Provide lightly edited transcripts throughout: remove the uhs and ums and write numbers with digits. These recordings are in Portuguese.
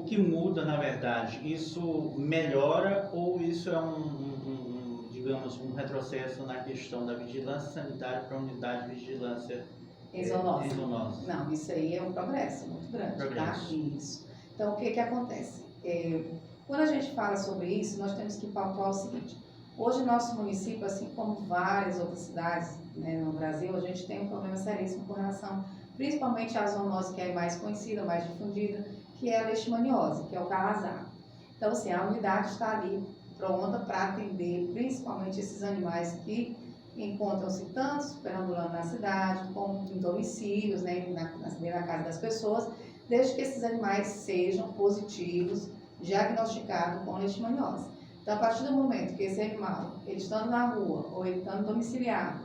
que muda, na verdade? Isso melhora ou isso é digamos, um retrocesso na questão da vigilância sanitária para a unidade de vigilância Em zoonose. Não, isso aí é um progresso muito grande, progresso. tá? Isso. Então, o que que acontece? Quando a gente fala sobre isso, nós temos que pautar o seguinte. Hoje, nosso município, assim como várias outras cidades, né, no Brasil, a gente tem um problema seríssimo com relação, principalmente à zoonose que é mais conhecida, mais difundida, que é a leishmaniose, que é o calazar. Então, assim, a unidade está ali pronta para atender principalmente esses animais que encontram-se tanto perambulando na cidade, como em domicílios, né, na casa das pessoas, desde que esses animais sejam positivos, diagnosticados com leishmaniose. Então, a partir do momento que esse animal, ele estando na rua ou ele estando domiciliado,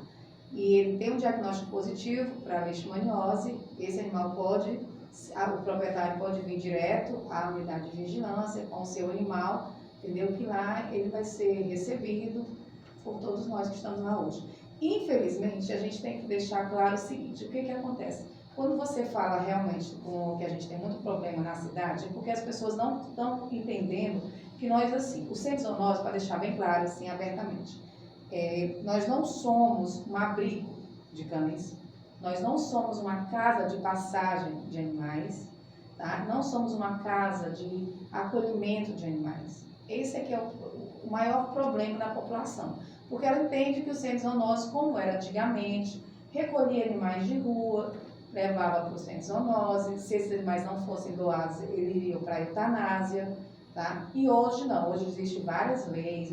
e ele tem um diagnóstico positivo para leishmaniose, esse animal pode, o proprietário pode vir direto à unidade de vigilância com o seu animal, entendeu? Que lá ele vai ser recebido por todos nós que estamos lá hoje. Infelizmente, a gente tem que deixar claro o seguinte, o que que acontece? Quando você fala realmente com que a gente tem muito problema na cidade, é porque as pessoas não estão entendendo que nós, assim, o Centro Zoonose, para deixar bem claro, assim, abertamente, nós não somos um abrigo de cães, nós não somos uma casa de passagem de animais, tá? Não somos uma casa de acolhimento de animais. Esse é que é o maior problema da população, porque ela entende que o Centro Zoonose, como era antigamente, recolhia animais de rua, levava para o Centro Zoonose, se esses animais não fossem doados, ele iria para a eutanásia, tá? E hoje não, hoje existem várias leis,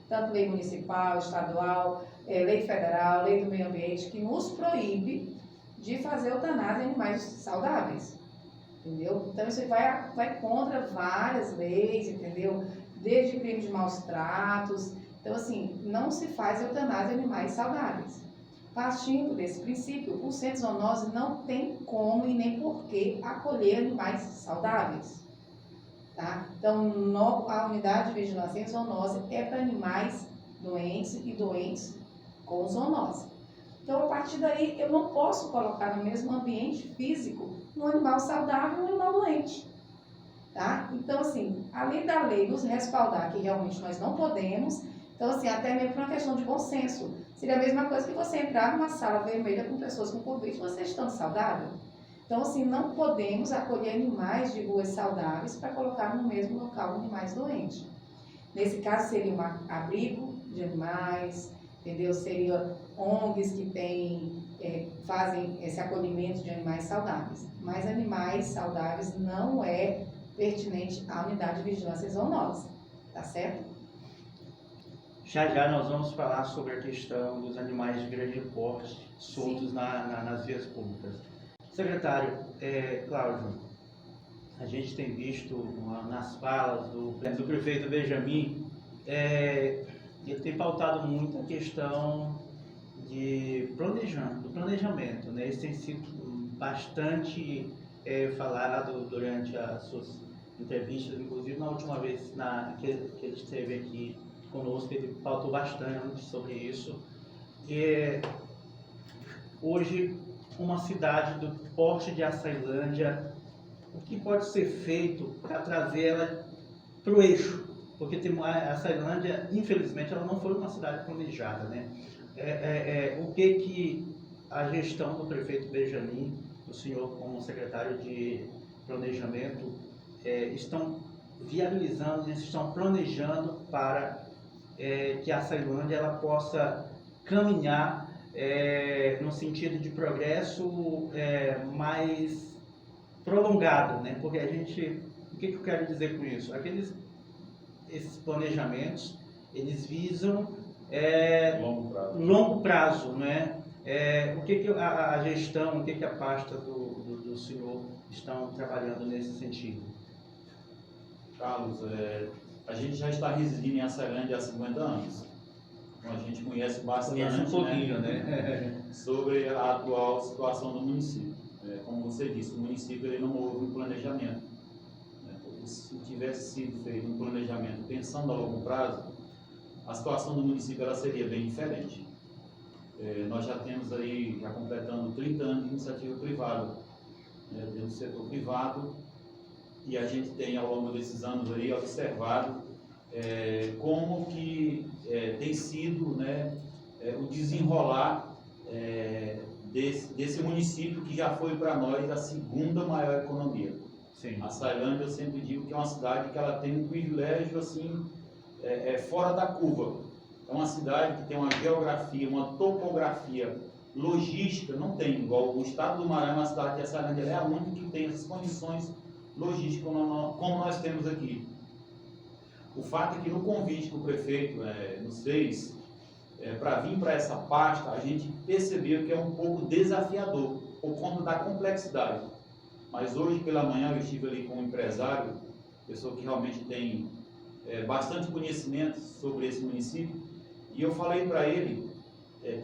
tanto lei municipal, estadual, lei federal, lei do meio ambiente, que nos proíbe de fazer eutanásia em animais saudáveis, entendeu? Então isso vai contra várias leis, entendeu? Desde crime de maus tratos. Então, assim, não se faz eutanásia em animais saudáveis. Partindo desse princípio, o Centro Zoonose não tem como e nem porquê acolher animais saudáveis. Tá? Então, a unidade de vigilância em zoonose é para animais doentes e doentes com zoonose. Então, a partir daí, eu não posso colocar no mesmo ambiente físico um animal saudável e um animal doente. Tá? Então, assim, além da lei nos respaldar que realmente nós não podemos, então, assim, até mesmo por uma questão de bom senso, seria a mesma coisa que você entrar numa sala vermelha com pessoas com Covid, você estando saudável. Então, assim, não podemos acolher animais de ruas saudáveis para colocar no mesmo local animais doentes. Nesse caso, seria um abrigo de animais, entendeu? Seria ONGs que fazem esse acolhimento de animais saudáveis. Mas animais saudáveis não é pertinente à unidade de vigilância em zoonose, tá certo? Já já nós vamos falar sobre a questão dos animais de grande porte soltos nas vias públicas. Secretário, Cláudio, a gente tem visto nas falas do prefeito Benjamin, ele tem pautado muito a questão do planejamento, né? Isso tem sido bastante falado durante as suas entrevistas, inclusive na última vez que ele esteve aqui conosco, ele pautou bastante sobre isso. Hoje, uma cidade do porte de Açailândia, o que pode ser feito para trazer ela para o eixo? Porque a Açailândia, infelizmente, ela não foi uma cidade planejada, né? O que a gestão do prefeito Benjamin, o senhor como secretário de planejamento, estão viabilizando, estão planejando para que a Açailândia ela possa caminhar no sentido de progresso mais prolongado, né? Porque o que eu quero dizer com isso? Esses planejamentos, eles visam longo prazo, né? O que a gestão, o que a pasta do senhor estão trabalhando nesse sentido? Carlos, a gente já está residindo em Açailândia há 50 anos. Então a gente conhece bastante, um pouquinho, né? sobre a atual situação do município. Como você disse, o município ele não houve um planejamento. Porque se tivesse sido feito um planejamento pensando a longo prazo, a situação do município ela seria bem diferente. Nós já temos aí, já completando 30 anos de iniciativa privada. Dentro do setor privado, e a gente tem ao longo desses anos aí observado como que tem sido, né, o desenrolar desse município que já foi para nós a segunda maior economia. Sim. A Ceilândia, eu sempre digo que é uma cidade que ela tem um privilégio assim fora da curva. É uma cidade que tem uma geografia, uma topografia, logística, não tem igual o estado do Maranhão, é uma cidade que a Ceilândia é a única que tem essas condições logísticas como nós temos aqui. O fato é que no convite que o prefeito nos fez para vir para essa pasta, a gente percebeu que é um pouco desafiador por conta da complexidade. Mas hoje pela manhã eu estive ali com um empresário, pessoa que realmente tem bastante conhecimento sobre esse município, e eu falei para ele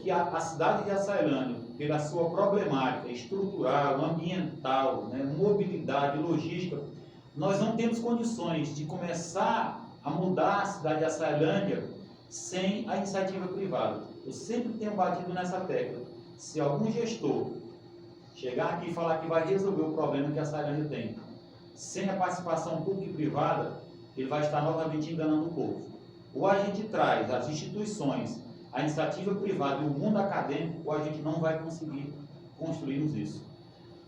que a cidade de Açailândia, pela sua problemática estrutural, ambiental, né, mobilidade, logística, nós não temos condições de começar a mudar a cidade de Açailândia sem a iniciativa privada. Eu sempre tenho batido nessa tecla. Se algum gestor chegar aqui e falar que vai resolver o problema que a Açailândia tem, sem a participação pública e privada, ele vai estar novamente enganando o povo. Ou a gente traz as instituições, a iniciativa privada e o mundo acadêmico, ou a gente não vai conseguir construirmos isso.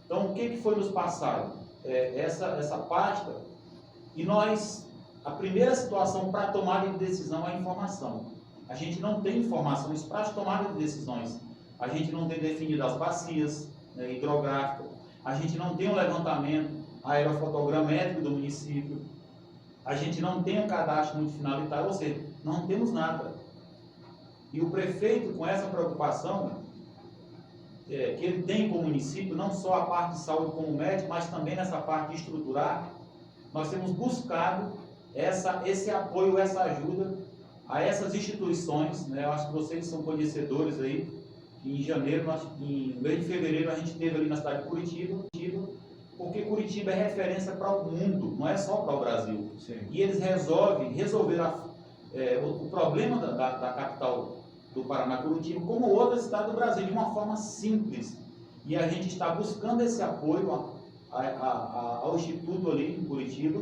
Então, o que foi nos passado? Essa pasta, e nós, a primeira situação para tomada de decisão é a informação. A gente não tem informações para as tomadas de decisões. A gente não tem definido as bacias hidrográficas, a gente não tem um levantamento aerofotogramétrico do município, a gente não tem um cadastro multifinalitário, ou seja, não temos nada. E o prefeito, com essa preocupação que ele tem com o município, não só a parte de saúde como médico, mas também nessa parte de estruturar, nós temos buscado esse apoio, essa ajuda a essas instituições, né? Eu acho que vocês são conhecedores aí, que em janeiro, em mês de fevereiro, a gente esteve ali na cidade de Curitiba, porque Curitiba é referência para o mundo, não é só para o Brasil. Sim. E eles resolveram o problema da capital do Paraná, Curitiba, como outra cidade do Brasil, de uma forma simples. E a gente está buscando esse apoio ao Instituto ali em Curitiba,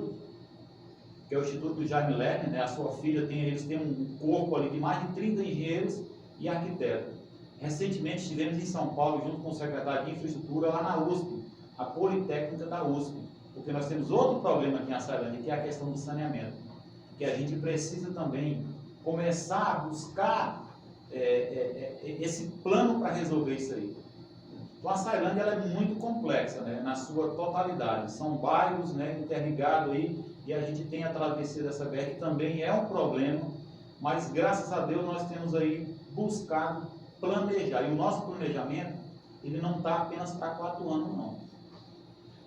que é o Instituto Jaime Lerner, né? A sua filha eles têm um corpo ali de mais de 30 engenheiros e arquitetos. Recentemente estivemos em São Paulo, junto com o secretário de Infraestrutura, lá na USP, a Politécnica da USP, porque nós temos outro problema aqui em Açailândia, que é a questão do saneamento, que a gente precisa também começar a buscar esse plano para resolver isso aí. Então a Açailândia ela é muito complexa, né, na sua totalidade, são bairros, né, interligados aí, e a gente tem a travessia dessa BR, que também é um problema, mas graças a Deus nós temos aí buscado planejar, e o nosso planejamento, ele não está apenas para 4 anos não.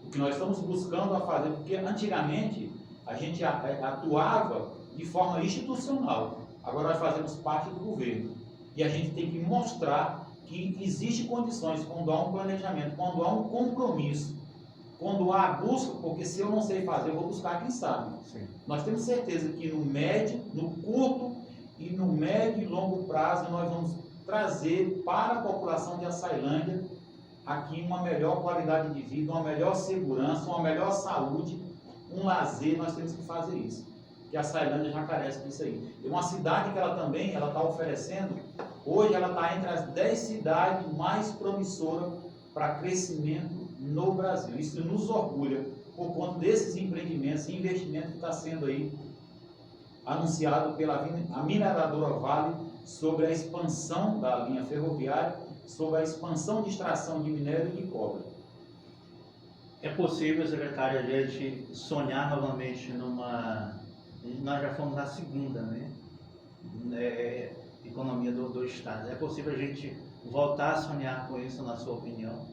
O que nós estamos buscando a fazer, porque antigamente a gente atuava de forma institucional, agora nós fazemos parte do governo, e a gente tem que mostrar que existem condições, quando há um planejamento, quando há um compromisso, quando há a busca, porque se eu não sei fazer, eu vou buscar quem sabe. Sim. Nós temos certeza que no médio, no curto e no médio e longo prazo nós vamos trazer para a população de Açailândia aqui uma melhor qualidade de vida, uma melhor segurança, uma melhor saúde, um lazer. Nós temos que fazer isso, que a Açailândia já carece disso aí. É uma cidade que ela também está oferecendo, hoje ela está entre as 10 cidades mais promissoras para crescimento no Brasil. Isso nos orgulha por conta desses empreendimentos e investimentos que está sendo aí anunciado pela mineradora Vale sobre a expansão da linha ferroviária, sobre a expansão de extração de minério e de cobre. É possível, secretário, a gente sonhar novamente nós já fomos na segunda, né? Economia do Estado. É possível a gente voltar a sonhar com isso, na sua opinião?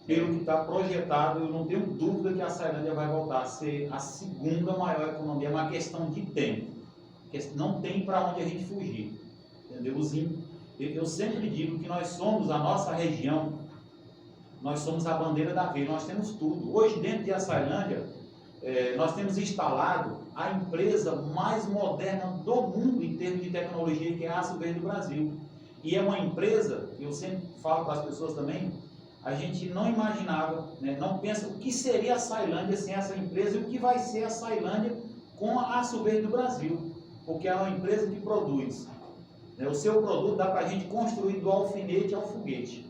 Pelo que está projetado, eu não tenho dúvida que a Açailândia vai voltar a ser a segunda maior economia. É uma questão de tempo. Não tem para onde a gente fugir. Entendeu? Eu sempre digo que nós somos, a nossa região, nós somos a bandeira da vez, nós temos tudo. Hoje, dentro de Açailândia, nós temos instalado a empresa mais moderna do mundo em termos de tecnologia, que é a Aço Verde do Brasil. E é uma empresa, eu sempre falo para as pessoas também, a gente não imaginava, né, não pensa o que seria a Sailândia sem essa empresa e o que vai ser a Sailândia com a Aço do Brasil, porque é uma empresa que produz, né, o seu produto dá para a gente construir do alfinete ao foguete,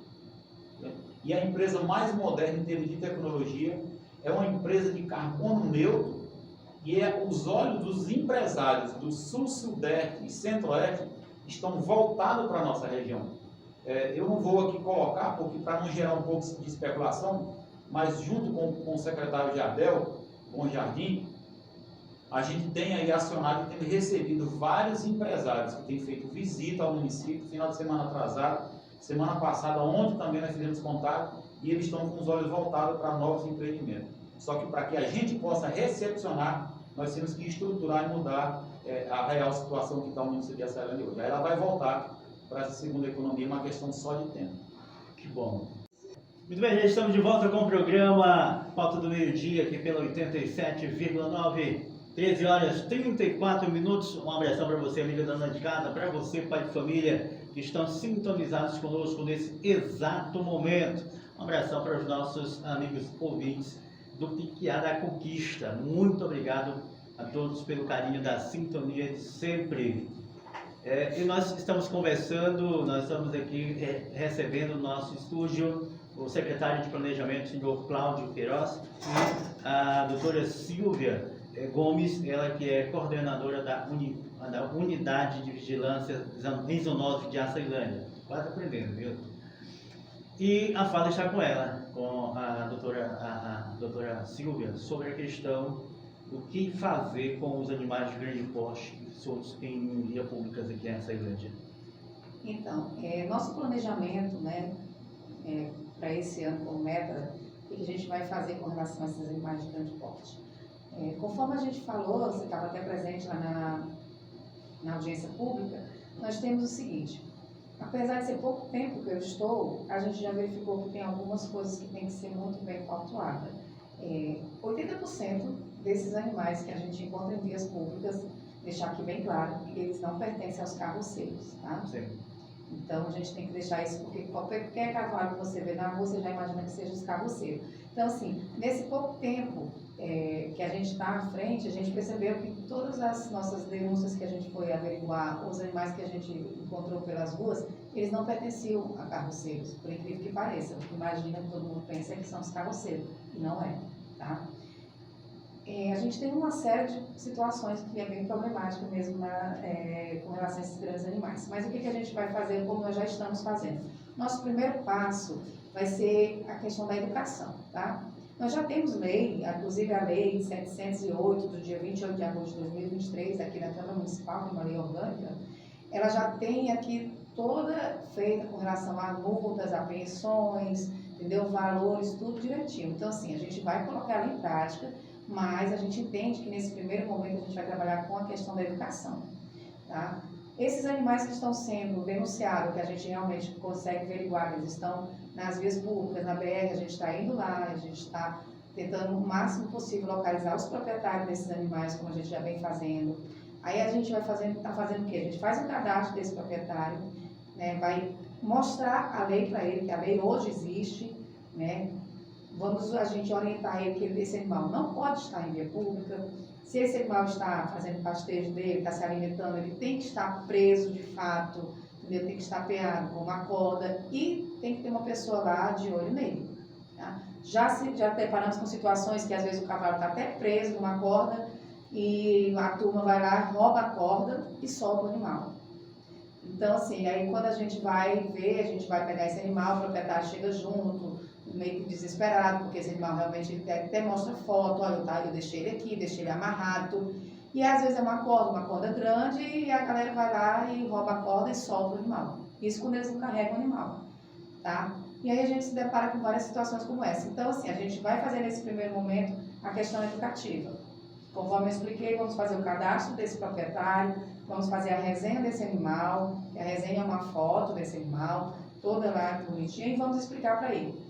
né, e a empresa mais moderna em termos de tecnologia, é uma empresa de carbono neutro, e os olhos dos empresários do Sul, Sudeste e Centro-Oeste estão voltados para a nossa região. Eu não vou aqui colocar, porque para não gerar um pouco de especulação, mas junto com o secretário Jardel, Bom Jardim, a gente tem aí acionado e tem recebido vários empresários que têm feito visita ao município, final de semana atrasado, semana passada, ontem também nós fizemos contato, e eles estão com os olhos voltados para novos empreendimentos. Só que para que a gente possa recepcionar, nós temos que estruturar e mudar a real situação que está o município de Açailândia hoje. Aí ela vai voltar para essa segunda economia, uma questão só de tempo. Que bom. Muito bem, já estamos de volta com o programa Pauta do Meio-Dia, aqui pela 87,9, 13 horas 34 minutos. Um abração para você, amiga dona de casa, para você, pai de família, que estão sintonizados conosco nesse exato momento. Um abração para os nossos amigos ouvintes do Piquiá da Conquista. Muito obrigado a todos pelo carinho da sintonia de sempre. E nós estamos conversando, nós estamos aqui recebendo no nosso estúdio o secretário de Planejamento, o senhor Cláudio Queiroz, e a doutora Silvia Gomes, ela que é coordenadora da Unidade de Vigilância em Zoonose de Açailândia. Quase aprendendo, viu? E a fala está com ela, com a doutora Silvia, sobre a questão do que fazer com os animais de grande porte soltos em via públicas aqui em Açailândia. Então, nosso planejamento, né, para esse ano como meta, o que a gente vai fazer com relação a esses animais de grande porte? Conforme a gente falou, você estava até presente lá na audiência pública, nós temos o seguinte: apesar de ser pouco tempo que eu estou, a gente já verificou que tem algumas coisas que tem que ser muito bem pautuadas. 80% desses animais que a gente encontra em vias públicas, deixar aqui bem claro, que eles não pertencem aos carroceiros, tá? Sim. Então a gente tem que deixar isso, porque qualquer cavalo que você vê na rua, você já imagina que seja os carroceiros. Então, assim, nesse pouco tempo que a gente está à frente, a gente percebeu que todas as nossas denúncias que a gente foi averiguar, os animais que a gente encontrou pelas ruas, eles não pertenciam a carroceiros, por incrível que pareça. Imagina que todo mundo pensa que são os carroceiros, e não é, tá? A gente tem uma série de situações que é bem problemática mesmo com relação a esses grandes animais. Mas o que a gente vai fazer, como nós já estamos fazendo? Nosso primeiro passo vai ser a questão da educação, tá? Nós já temos lei, inclusive a lei 708, do dia 28 de agosto de 2023, aqui na Câmara Municipal, uma lei orgânica, ela já tem aqui toda feita com relação a multas, a pensões, entendeu? Valores, tudo direitinho. Então, assim, a gente vai colocar ela em prática, mas a gente entende que nesse primeiro momento a gente vai trabalhar com a questão da educação, tá? Esses animais que estão sendo denunciados, que a gente realmente consegue averiguar, eles estão nas vias públicas, na BR, a gente está indo lá, a gente está tentando o máximo possível localizar os proprietários desses animais, como a gente já vem fazendo. Aí a gente vai tá fazendo o quê? A gente faz um cadastro desse proprietário, né, vai mostrar a lei para ele, que a lei hoje existe, né? Vamos a gente orientar ele que esse animal não pode estar em via pública. Se esse animal está fazendo pastejo dele, está se alimentando, ele tem que estar preso de fato, entendeu? Tem que estar apeado com uma corda e tem que ter uma pessoa lá de olho nele. Tá? Já deparamos com situações que às vezes o cavalo está até preso numa corda e a turma vai lá, rouba a corda e solta o animal. Então, assim, aí quando a gente vai ver, a gente vai pegar esse animal, o proprietário chega junto, meio que desesperado, porque esse animal realmente até mostra foto, olha, eu deixei ele aqui, deixei ele amarrado. E às vezes é uma corda grande, e a galera vai lá e rouba a corda e solta o animal. Isso quando eles não carregam o animal, tá? E aí a gente se depara com várias situações como essa. Então, assim, a gente vai fazer nesse primeiro momento a questão educativa. Conforme eu expliquei, vamos fazer o cadastro desse proprietário, vamos fazer a resenha desse animal, que a resenha é uma foto desse animal, toda lá bonitinha, e vamos explicar para ele.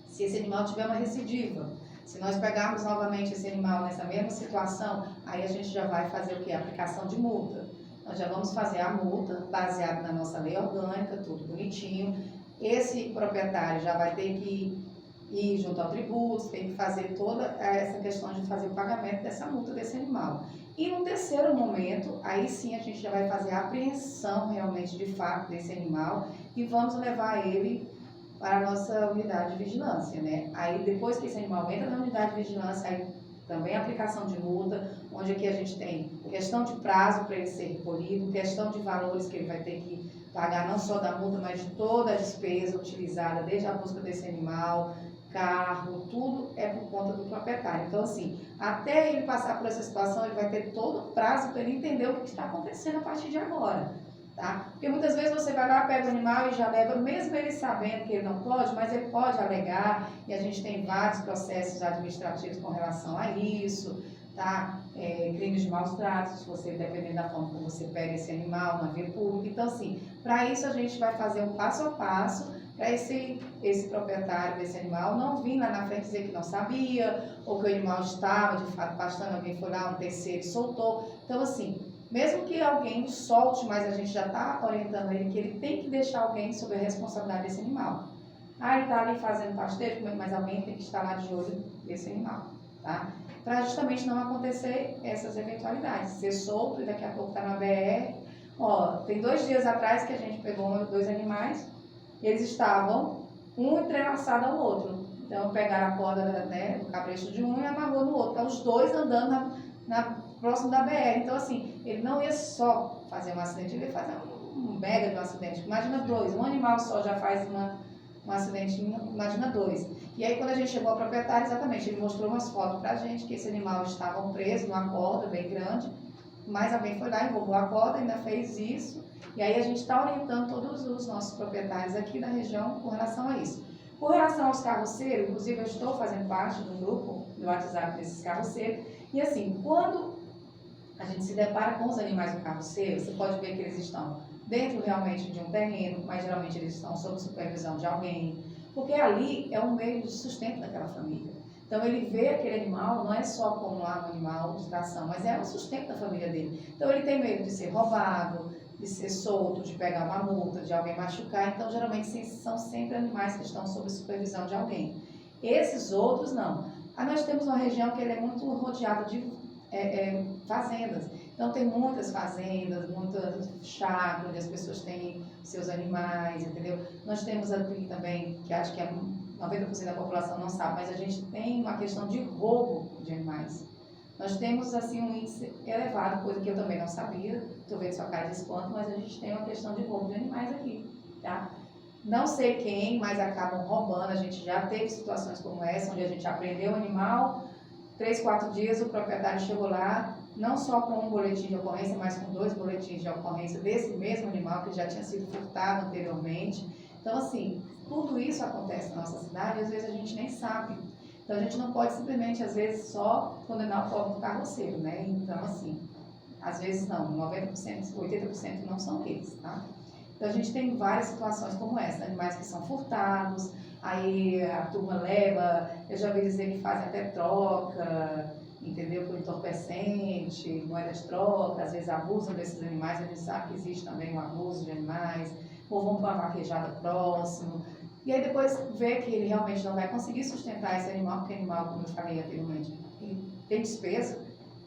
Se esse animal tiver uma recidiva, se nós pegarmos novamente esse animal nessa mesma situação, aí a gente já vai fazer o quê? A aplicação de multa. Nós já vamos fazer a multa baseada na nossa lei orgânica, tudo bonitinho. esse proprietário já vai ter que ir junto ao tributo, tem que fazer toda essa questão de fazer o pagamento dessa multa desse animal. E no terceiro momento, aí sim a gente já vai fazer a apreensão realmente de fato desse animal e vamos levar ele para a nossa unidade de vigilância, né? Aí depois que esse animal entra na unidade de vigilância, aí também a aplicação de multa, onde aqui a gente tem questão de prazo para ele ser recolhido, questão de valores que ele vai ter que pagar não só da multa, mas de toda a despesa utilizada, desde a busca desse animal, carro, tudo é por conta do proprietário. Então, assim, até ele passar por essa situação, ele vai ter todo o prazo para ele entender o que está acontecendo a partir de agora, tá? Porque muitas vezes você vai lá, pega o animal e já leva, mesmo ele sabendo que ele não pode, mas ele pode alegar, e a gente tem vários processos administrativos com relação a isso, tá? Crimes de maus tratos, se você, dependendo da forma como você pega esse animal na via pública. Então, assim, para isso a gente vai fazer um passo a passo, para esse proprietário desse animal não vir lá na frente dizer que não sabia, ou que o animal estava de fato pastando, alguém foi lá, um terceiro soltou. Então, assim, mesmo que alguém solte, mas a gente já está orientando ele que ele tem que deixar alguém sob a responsabilidade desse animal. Ah, ele está ali fazendo pastejo, mas alguém tem que estar lá de olho nesse animal, tá? Para justamente não acontecer essas eventualidades, ser solto e daqui a pouco está na BR. Ó, tem 2 dias atrás que a gente pegou 2 animais, eles estavam um entrelaçado ao outro. Então pegaram a corda, né, do cabresto de um e amarrou no outro. Então os dois andando próximo da BR. Então assim, ele não ia só fazer um acidente, ele ia fazer um mega de um acidente. Imagina 2, um animal só já faz um acidentinho, imagina 2. E aí quando a gente chegou ao proprietário, exatamente, ele mostrou umas fotos pra gente que esse animal estava preso numa corda bem grande, mas alguém foi lá e roubou a corda, ainda fez isso. E aí a gente está orientando todos os nossos proprietários aqui da região com relação a isso. Com relação aos carroceiros, inclusive eu estou fazendo parte do grupo do WhatsApp desses carroceiros, e assim, quando a gente se depara com os animais do carroceiro, você pode ver que eles estão dentro realmente de um terreno, mas geralmente eles estão sob supervisão de alguém, porque ali é um meio de sustento daquela família. Então ele vê aquele animal, não é só como um animal de tração, mas é o sustento da família dele. Então ele tem medo de ser roubado, de ser solto, de pegar uma multa, de alguém machucar. Então geralmente são sempre animais que estão sob supervisão de alguém. Esses outros não. Nós temos uma região que é muito rodeada de fazendas. Então tem muitas fazendas, muitas chácaras, onde as pessoas têm seus animais, entendeu? Nós temos aqui também, que acho que 90% da população não sabe, mas a gente tem uma questão de roubo de animais. Nós temos assim um índice elevado, coisa que eu também não sabia, estou vendo sua cara de espanto, mas a gente tem uma questão de roubo de animais aqui, tá? Não sei quem, mas acabam roubando. A gente já teve situações como essa, onde a gente apreendeu o animal, 3, 4 dias o proprietário chegou lá, não só com um boletim de ocorrência, mas com 2 boletins de ocorrência desse mesmo animal que já tinha sido furtado anteriormente. Então, assim, tudo isso acontece na nossa cidade e às vezes a gente nem sabe. Então, a gente não pode simplesmente, às vezes, só condenar o pobre do carroceiro, né? Então, assim, às vezes não, 90%, 80% não são eles, tá? Então, a gente tem várias situações como essa, animais que são furtados, aí a turma leva, eu já ouvi dizer que fazem até troca, entendeu? Por entorpecente, moedas de troca, às vezes abusam desses animais, a gente sabe que existe também o abuso de animais, ou vão para uma vaquejada próximo, e aí depois vê que ele realmente não vai conseguir sustentar esse animal, porque o animal, como eu falei anteriormente, ele tem despesa,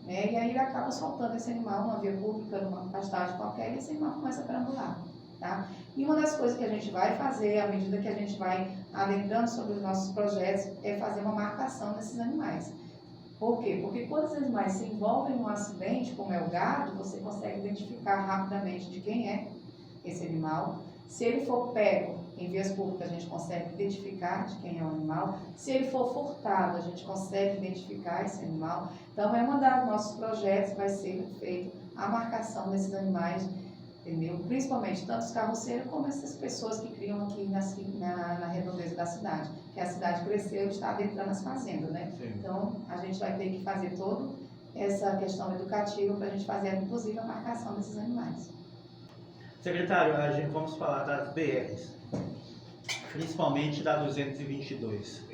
né? E aí ele acaba soltando esse animal numa via pública, numa pastagem qualquer, e esse animal começa a perambular. Tá? E uma das coisas que a gente vai fazer, à medida que a gente vai adentrando sobre os nossos projetos, é fazer uma marcação desses animais. Por quê? Porque quando os animais se envolvem em um acidente, como é o gado, você consegue identificar rapidamente de quem é esse animal. Se ele for pego em vias públicas, a gente consegue identificar de quem é o animal. Se ele for furtado, a gente consegue identificar esse animal. Então, um dos nossos projetos vai ser feito a marcação desses animais, entendeu? Principalmente tanto os carroceiros como essas pessoas que criam aqui na redondeza da cidade. Que a cidade cresceu e está adentrando as fazendas, né? Sim. Então, a gente vai ter que fazer toda essa questão educativa para a gente fazer, inclusive, a marcação desses animais. Secretário, vamos falar das BRs, principalmente da 222.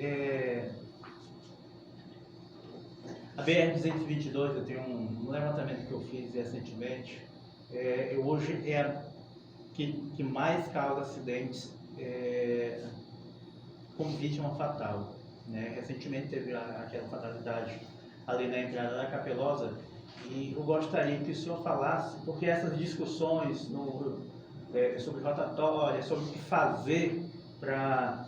A BR-222, eu tenho um levantamento que eu fiz recentemente, hoje é a que mais causa acidentes como vítima fatal, né? Recentemente teve aquela fatalidade ali na entrada da Capelosa, e eu gostaria que o senhor falasse, porque essas discussões sobre rotatória, sobre o que fazer para,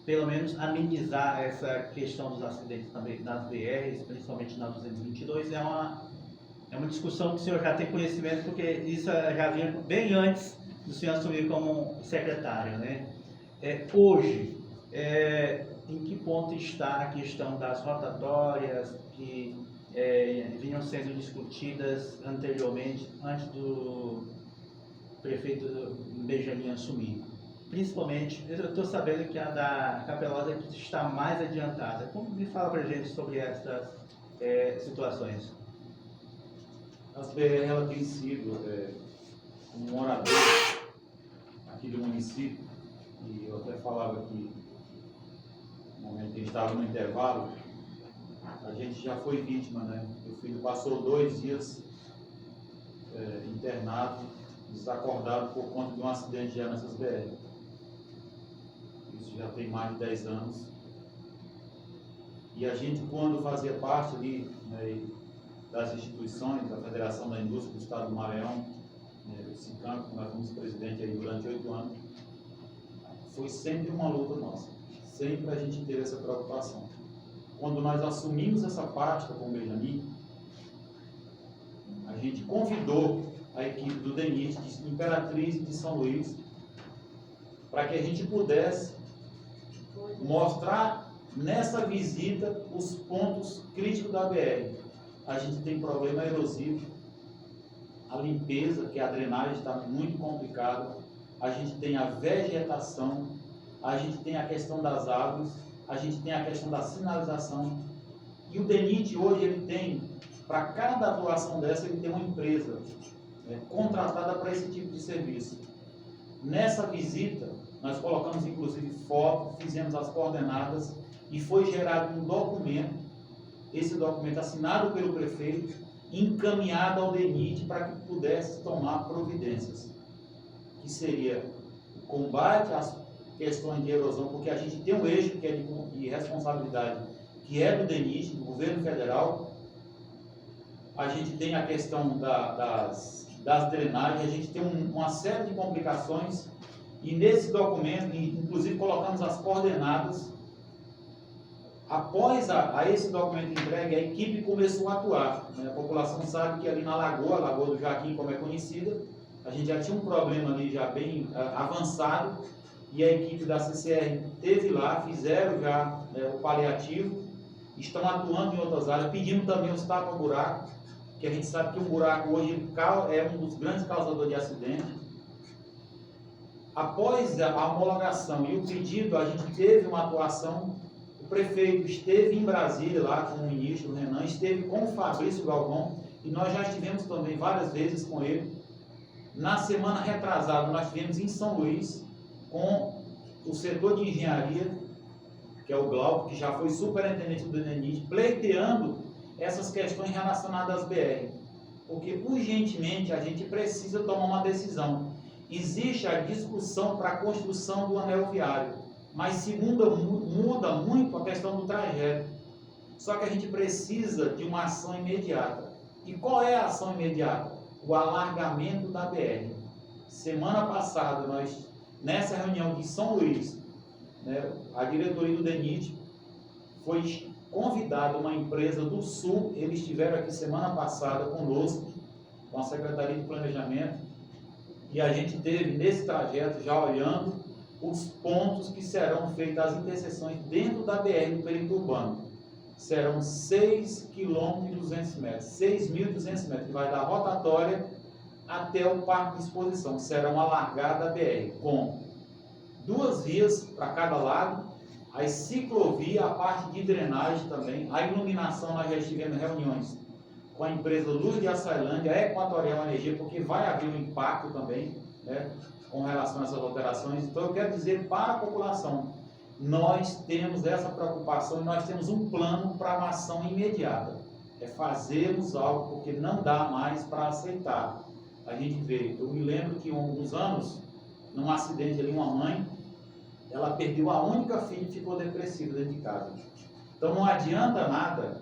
pelo menos, amenizar essa questão dos acidentes também nas BRs, principalmente na 222, é uma discussão que o senhor já tem conhecimento, porque isso já vinha bem antes do senhor assumir como secretário, né? Hoje, em que ponto está a questão das rotatórias que vinham sendo discutidas anteriormente, antes do prefeito Benjamin assumir? Principalmente, eu estou sabendo que a da Capelosa está mais adiantada. Como me fala para a gente sobre essas situações? A BR, ela tem sido, como morador aqui do município, e eu até falava que no momento que a gente estava no intervalo, a gente já foi vítima, né? Meu filho passou 2 dias internado, desacordado por conta de um acidente já nessas BR. Isso já tem mais de 10 anos. E a gente, quando fazia parte ali, né, das instituições, da Federação da Indústria do Estado do Maranhão, o SICAM, nós fomos presidente aí durante 8 anos, foi sempre uma luta nossa. Sempre a gente teve essa preocupação. Quando nós assumimos essa pasta com o Benjamin, a gente convidou a equipe do DENIT, de Imperatriz e de São Luís, para que a gente pudesse mostrar nessa visita os pontos críticos da BR. A gente tem problema erosivo, a limpeza, que a drenagem está muito complicada, a gente tem a vegetação, a gente tem a questão das árvores, a gente tem a questão da sinalização. E o DENIT hoje, ele tem, para cada atuação dessa, ele tem uma empresa contratada para esse tipo de serviço. Nessa visita, nós colocamos inclusive foto, fizemos as coordenadas e foi gerado um documento, esse documento assinado pelo prefeito, encaminhado ao DENIT para que pudesse tomar providências, que seria o combate às questões de erosão, porque a gente tem um eixo que é de responsabilidade, que é do DENIT, do governo federal. A gente tem a questão das drenagens, a gente tem uma série de complicações, e nesse documento, inclusive colocamos as coordenadas. Após a esse documento entregue, a equipe começou a atuar. A população sabe que ali na Lagoa do Jaquim, como é conhecida, a gente já tinha um problema ali já bem avançado, e a equipe da CCR esteve lá, fizeram já o paliativo, estão atuando em outras áreas, pedindo também os tapa-buraco, que a gente sabe que o buraco hoje é um dos grandes causadores de acidente. Após a homologação e o pedido, a gente teve uma atuação. O prefeito esteve em Brasília, lá com o ministro Renan, esteve com o Fabrício Galvão, e nós já estivemos também várias vezes com ele. Na semana retrasada, nós estivemos em São Luís, com o setor de engenharia, que é o Glauco, que já foi superintendente do DENIT, pleiteando essas questões relacionadas às BR. Porque, urgentemente, a gente precisa tomar uma decisão. Existe a discussão para a construção do anel viário, mas se muda muito a questão do trajeto. Só que a gente precisa de uma ação imediata. E qual é a ação imediata? O alargamento da BR. Semana passada, nessa reunião de São Luís, a diretoria do DENIT foi convidada uma empresa do Sul, eles estiveram aqui semana passada conosco, com a Secretaria de Planejamento, e a gente teve nesse trajeto já olhando os pontos que serão feitas as interseções dentro da BR do perímetro urbano. Serão 6,2 km, 6.200 metros, que vai da rotatória até o parque de exposição. Serão alargadas a BR, com 2 vias para cada lado, as ciclovias, a parte de drenagem também, a iluminação. Nós já estivemos em reuniões com a empresa Luz de Açailândia, a Equatorial Energia, porque vai haver um impacto também, com relação a essas alterações. Então eu quero dizer para a população, nós temos essa preocupação e nós temos um plano para uma ação imediata. É fazermos algo, porque não dá mais para aceitar. A gente vê, eu me lembro que há alguns anos, num acidente ali, uma mãe ela perdeu a única filha e ficou depressiva dentro de casa. Então não adianta nada,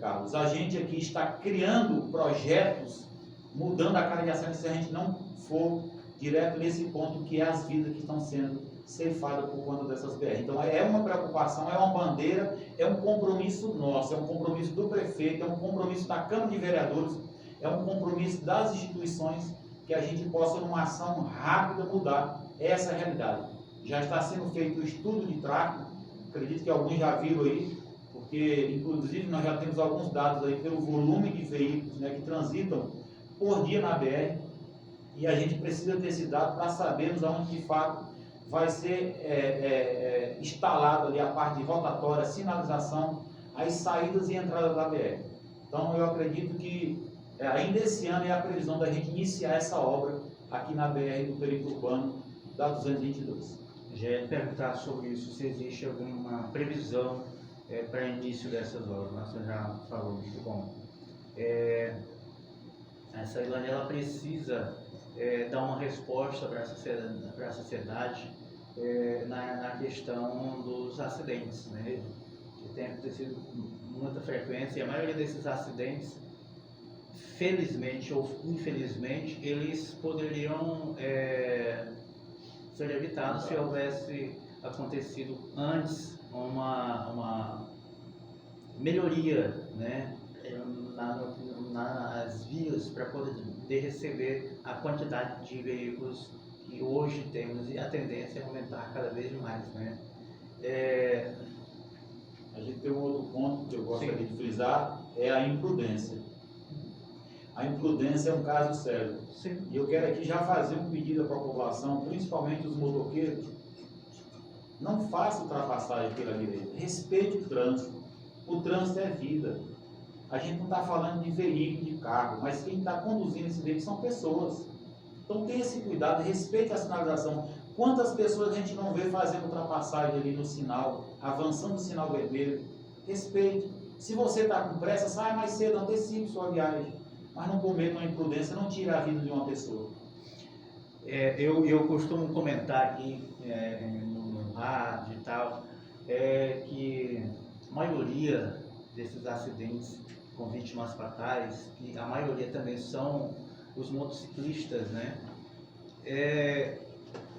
Carlos, a gente aqui está criando projetos, mudando a cara de ação, se a gente não for direto nesse ponto que é as vidas que estão sendo ceifadas por conta dessas BR. Então é uma preocupação, é uma bandeira, é um compromisso nosso, é um compromisso do prefeito, é um compromisso da Câmara de Vereadores, é um compromisso das instituições que a gente possa, numa ação rápida, mudar essa realidade. Já está sendo feito o estudo de tráfego, acredito que alguns já viram aí, porque inclusive nós já temos alguns dados aí pelo volume de veículos, né, que transitam por dia na BR, e a gente precisa desse dado para sabermos aonde de fato vai ser instalado ali a parte de rotatória, sinalização, as saídas e entradas da BR. Então eu acredito que ainda esse ano é a previsão da gente iniciar essa obra aqui na BR do perímetro urbano da 222. Já ia perguntar sobre isso, se existe alguma previsão para início dessas obras. Você já falou, muito bom. A Ceilândia, ela precisa dar uma resposta para a sociedade na questão dos acidentes, né? Que tem acontecido com muita frequência, e a maioria desses acidentes, felizmente ou infelizmente, eles poderiam ser evitados se houvesse acontecido antes uma melhoria, né, nas vias para poder receber a quantidade de veículos que hoje temos, e a tendência é aumentar cada vez mais, né? A gente tem um outro ponto que eu gostaria Sim. de frisar, é a imprudência. A imprudência é um caso sério. Sim. E eu quero aqui já fazer um pedido para a população, principalmente os motoqueiros: não faça ultrapassagem pela direita, respeite o trânsito. O trânsito é vida. A gente não está falando de veículo, de carro, mas quem está conduzindo esse veículo são pessoas. Então tenha esse cuidado, respeite a sinalização. Quantas pessoas a gente não vê fazendo ultrapassagem ali no sinal, avançando o sinal vermelho? Respeite. Se você está com pressa, saia mais cedo, antecipe sua viagem. Mas não cometa uma imprudência, não tire a vida de uma pessoa. Eu costumo comentar aqui no rádio e tal, que a maioria desses acidentes com vítimas fatais, e a maioria também são os motociclistas, né?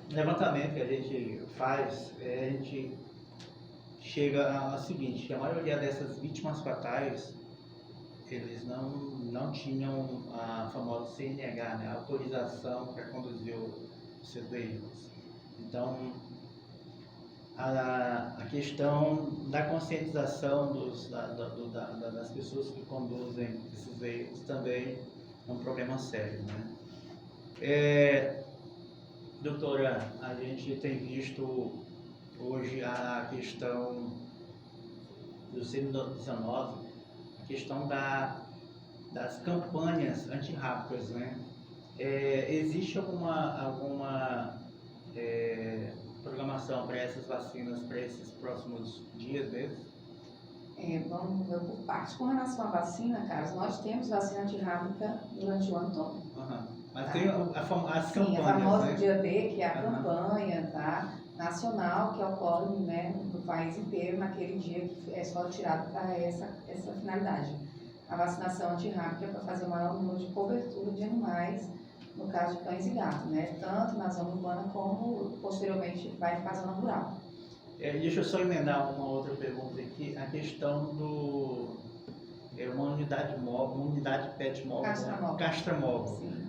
Levantamento que a gente faz, a gente chega ao seguinte: que a maioria dessas vítimas fatais, eles não tinham a famosa CNH, né, a autorização para conduzir os seus veículos. Então, a questão da conscientização das pessoas que conduzem esses veículos também é um problema sério, né? Doutora, a gente tem visto hoje a questão do CID-19, a questão das campanhas antirrábicas, né? Existe alguma programação para essas vacinas para esses próximos dias mesmo? Vamos ver por parte. Com relação à vacina, Carlos, nós temos vacina antirrábica durante o ano todo. Uhum. Mas tem as campanhas, sim, a famosa né? Dia D, que é a campanha, tá, nacional, que ocorre, né, no país inteiro, naquele dia que é só tirado para essa finalidade. A vacinação antirrábica é para fazer o maior número de cobertura de animais, no caso de cães e gatos, né, tanto na zona urbana como posteriormente vai para a zona rural. Deixa eu só emendar uma outra pergunta aqui, a questão uma unidade móvel, uma unidade PET móvel, castramóvel. Sim.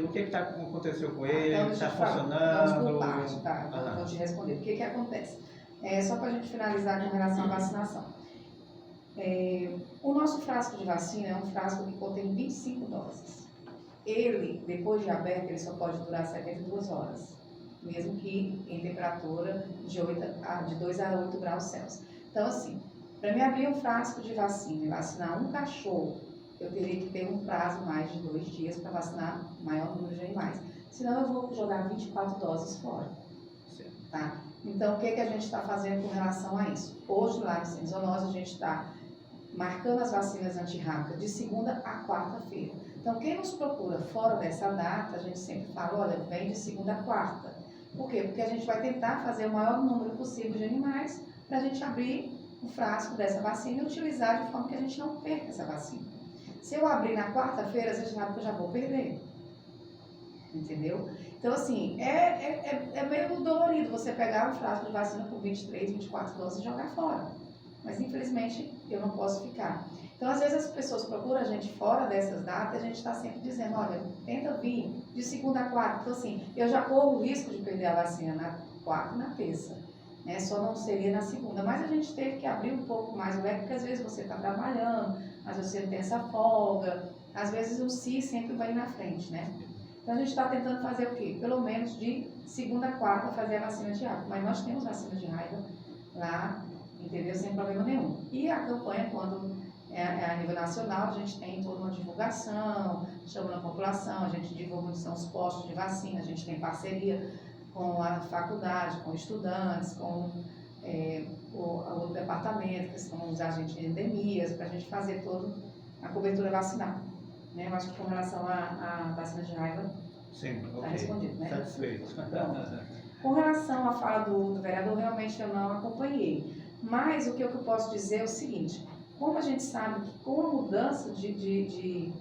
O que aconteceu com ele? Então, Está vamos funcionando? por parte, tá? Vou te responder. O que acontece? Só para a gente finalizar com relação à vacinação. O nosso frasco de vacina é um frasco que contém 25 doses. Ele, depois de aberto, ele só pode durar 72 horas, mesmo que em temperatura de 2 a 8 graus Celsius. Então, assim, para me abrir um frasco de vacina e vacinar um cachorro, eu teria que ter um prazo mais de 2 dias para vacinar o maior número de animais. Senão eu vou jogar 24 doses fora. Tá? Então, o que a gente está fazendo com relação a isso? Hoje, lá no Centro de Zoonose, a gente está marcando as vacinas antirrábicas de segunda a quarta-feira. Então, quem nos procura fora dessa data, a gente sempre fala: olha, vem de segunda a quarta. Por quê? Porque a gente vai tentar fazer o maior número possível de animais para a gente abrir o frasco dessa vacina e utilizar de forma que a gente não perca essa vacina. Se eu abrir na quarta-feira, você sabe que eu já vou perder. Entendeu? Então, assim, é meio dolorido você pegar um frasco de vacina com 23, 24 doses e jogar fora. Mas, infelizmente, eu não posso ficar. Então, às vezes, as pessoas procuram a gente fora dessas datas e a gente está sempre dizendo, olha, tenta vir de segunda a quarta. Então, assim, eu já corro o risco de perder a vacina na quarta e na terça. Né? Só não seria na segunda. Mas a gente teve que abrir um pouco mais o leque, porque às vezes você está trabalhando, às vezes você não tem essa folga, às vezes o si sempre vai na frente, né? Então, a gente está tentando fazer o quê? Pelo menos de segunda a quarta fazer a vacina de raiva. Mas nós temos vacina de raiva lá, entendeu? Sem problema nenhum. E a campanha, quando é a nível nacional, a gente tem toda uma divulgação, chamando a população, a gente divulga onde são os postos de vacina, a gente tem parceria com a faculdade, com estudantes, com o departamento, que são os agentes de endemias, para a gente fazer toda a cobertura vacinal. Né? Eu acho que com relação à vacina de raiva, está respondido, né? Satisfeito. Com relação à fala do vereador, realmente eu não acompanhei. Mas o que eu posso dizer é o seguinte, como a gente sabe que com a mudança de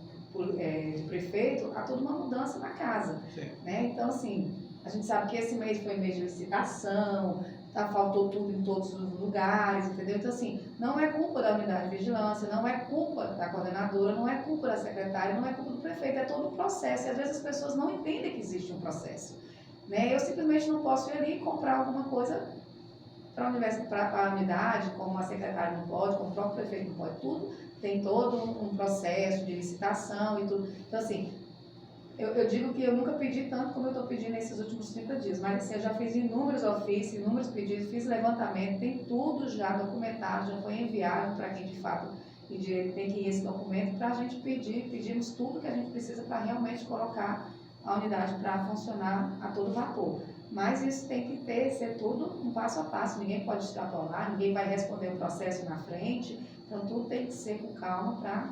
prefeito, há toda uma mudança na casa. Né? Então, assim, a gente sabe que esse mês foi mês de licitação, faltou tudo em todos os lugares, entendeu? Então, assim, não é culpa da unidade de vigilância, não é culpa da coordenadora, não é culpa da secretária, não é culpa do prefeito, é todo um processo. E às vezes as pessoas não entendem que existe um processo. Né? Eu simplesmente não posso ir ali e comprar alguma coisa para a unidade, como a secretária não pode, como o próprio prefeito não pode, tudo tem todo um processo de licitação e tudo. Então, assim, eu digo que eu nunca pedi tanto como eu estou pedindo nesses últimos 30 dias, mas assim, eu já fiz inúmeros ofícios, inúmeros pedidos, fiz levantamento, tem tudo já documentado, já foi enviado para quem de fato tem direito, tem que ir esse documento para a gente pedimos tudo que a gente precisa para realmente colocar a unidade para funcionar a todo vapor. Mas isso tem que ser tudo um passo a passo, ninguém pode extrapolar, ninguém vai responder o processo na frente, então tudo tem que ser com calma para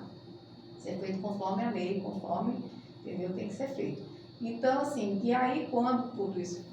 ser feito conforme a lei, conforme, entendeu? Tem que ser feito. Então, assim, e aí quando tudo isso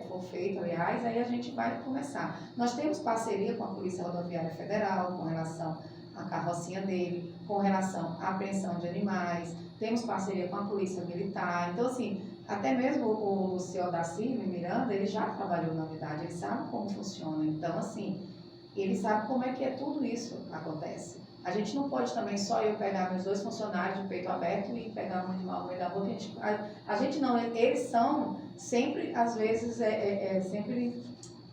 for feito, aliás, aí a gente vai começar. Nós temos parceria com a Polícia Rodoviária Federal, com relação à carrocinha dele, com relação à apreensão de animais, temos parceria com a Polícia Militar, então, assim, até mesmo o senhor Dacílio Miranda, ele já trabalhou na unidade, ele sabe como funciona, então, assim, ele sabe como é que tudo isso acontece. A gente não pode também só eu pegar meus 2 funcionários de peito aberto e pegar um animal no meio da boca. A gente não, eles são sempre, às vezes, sempre,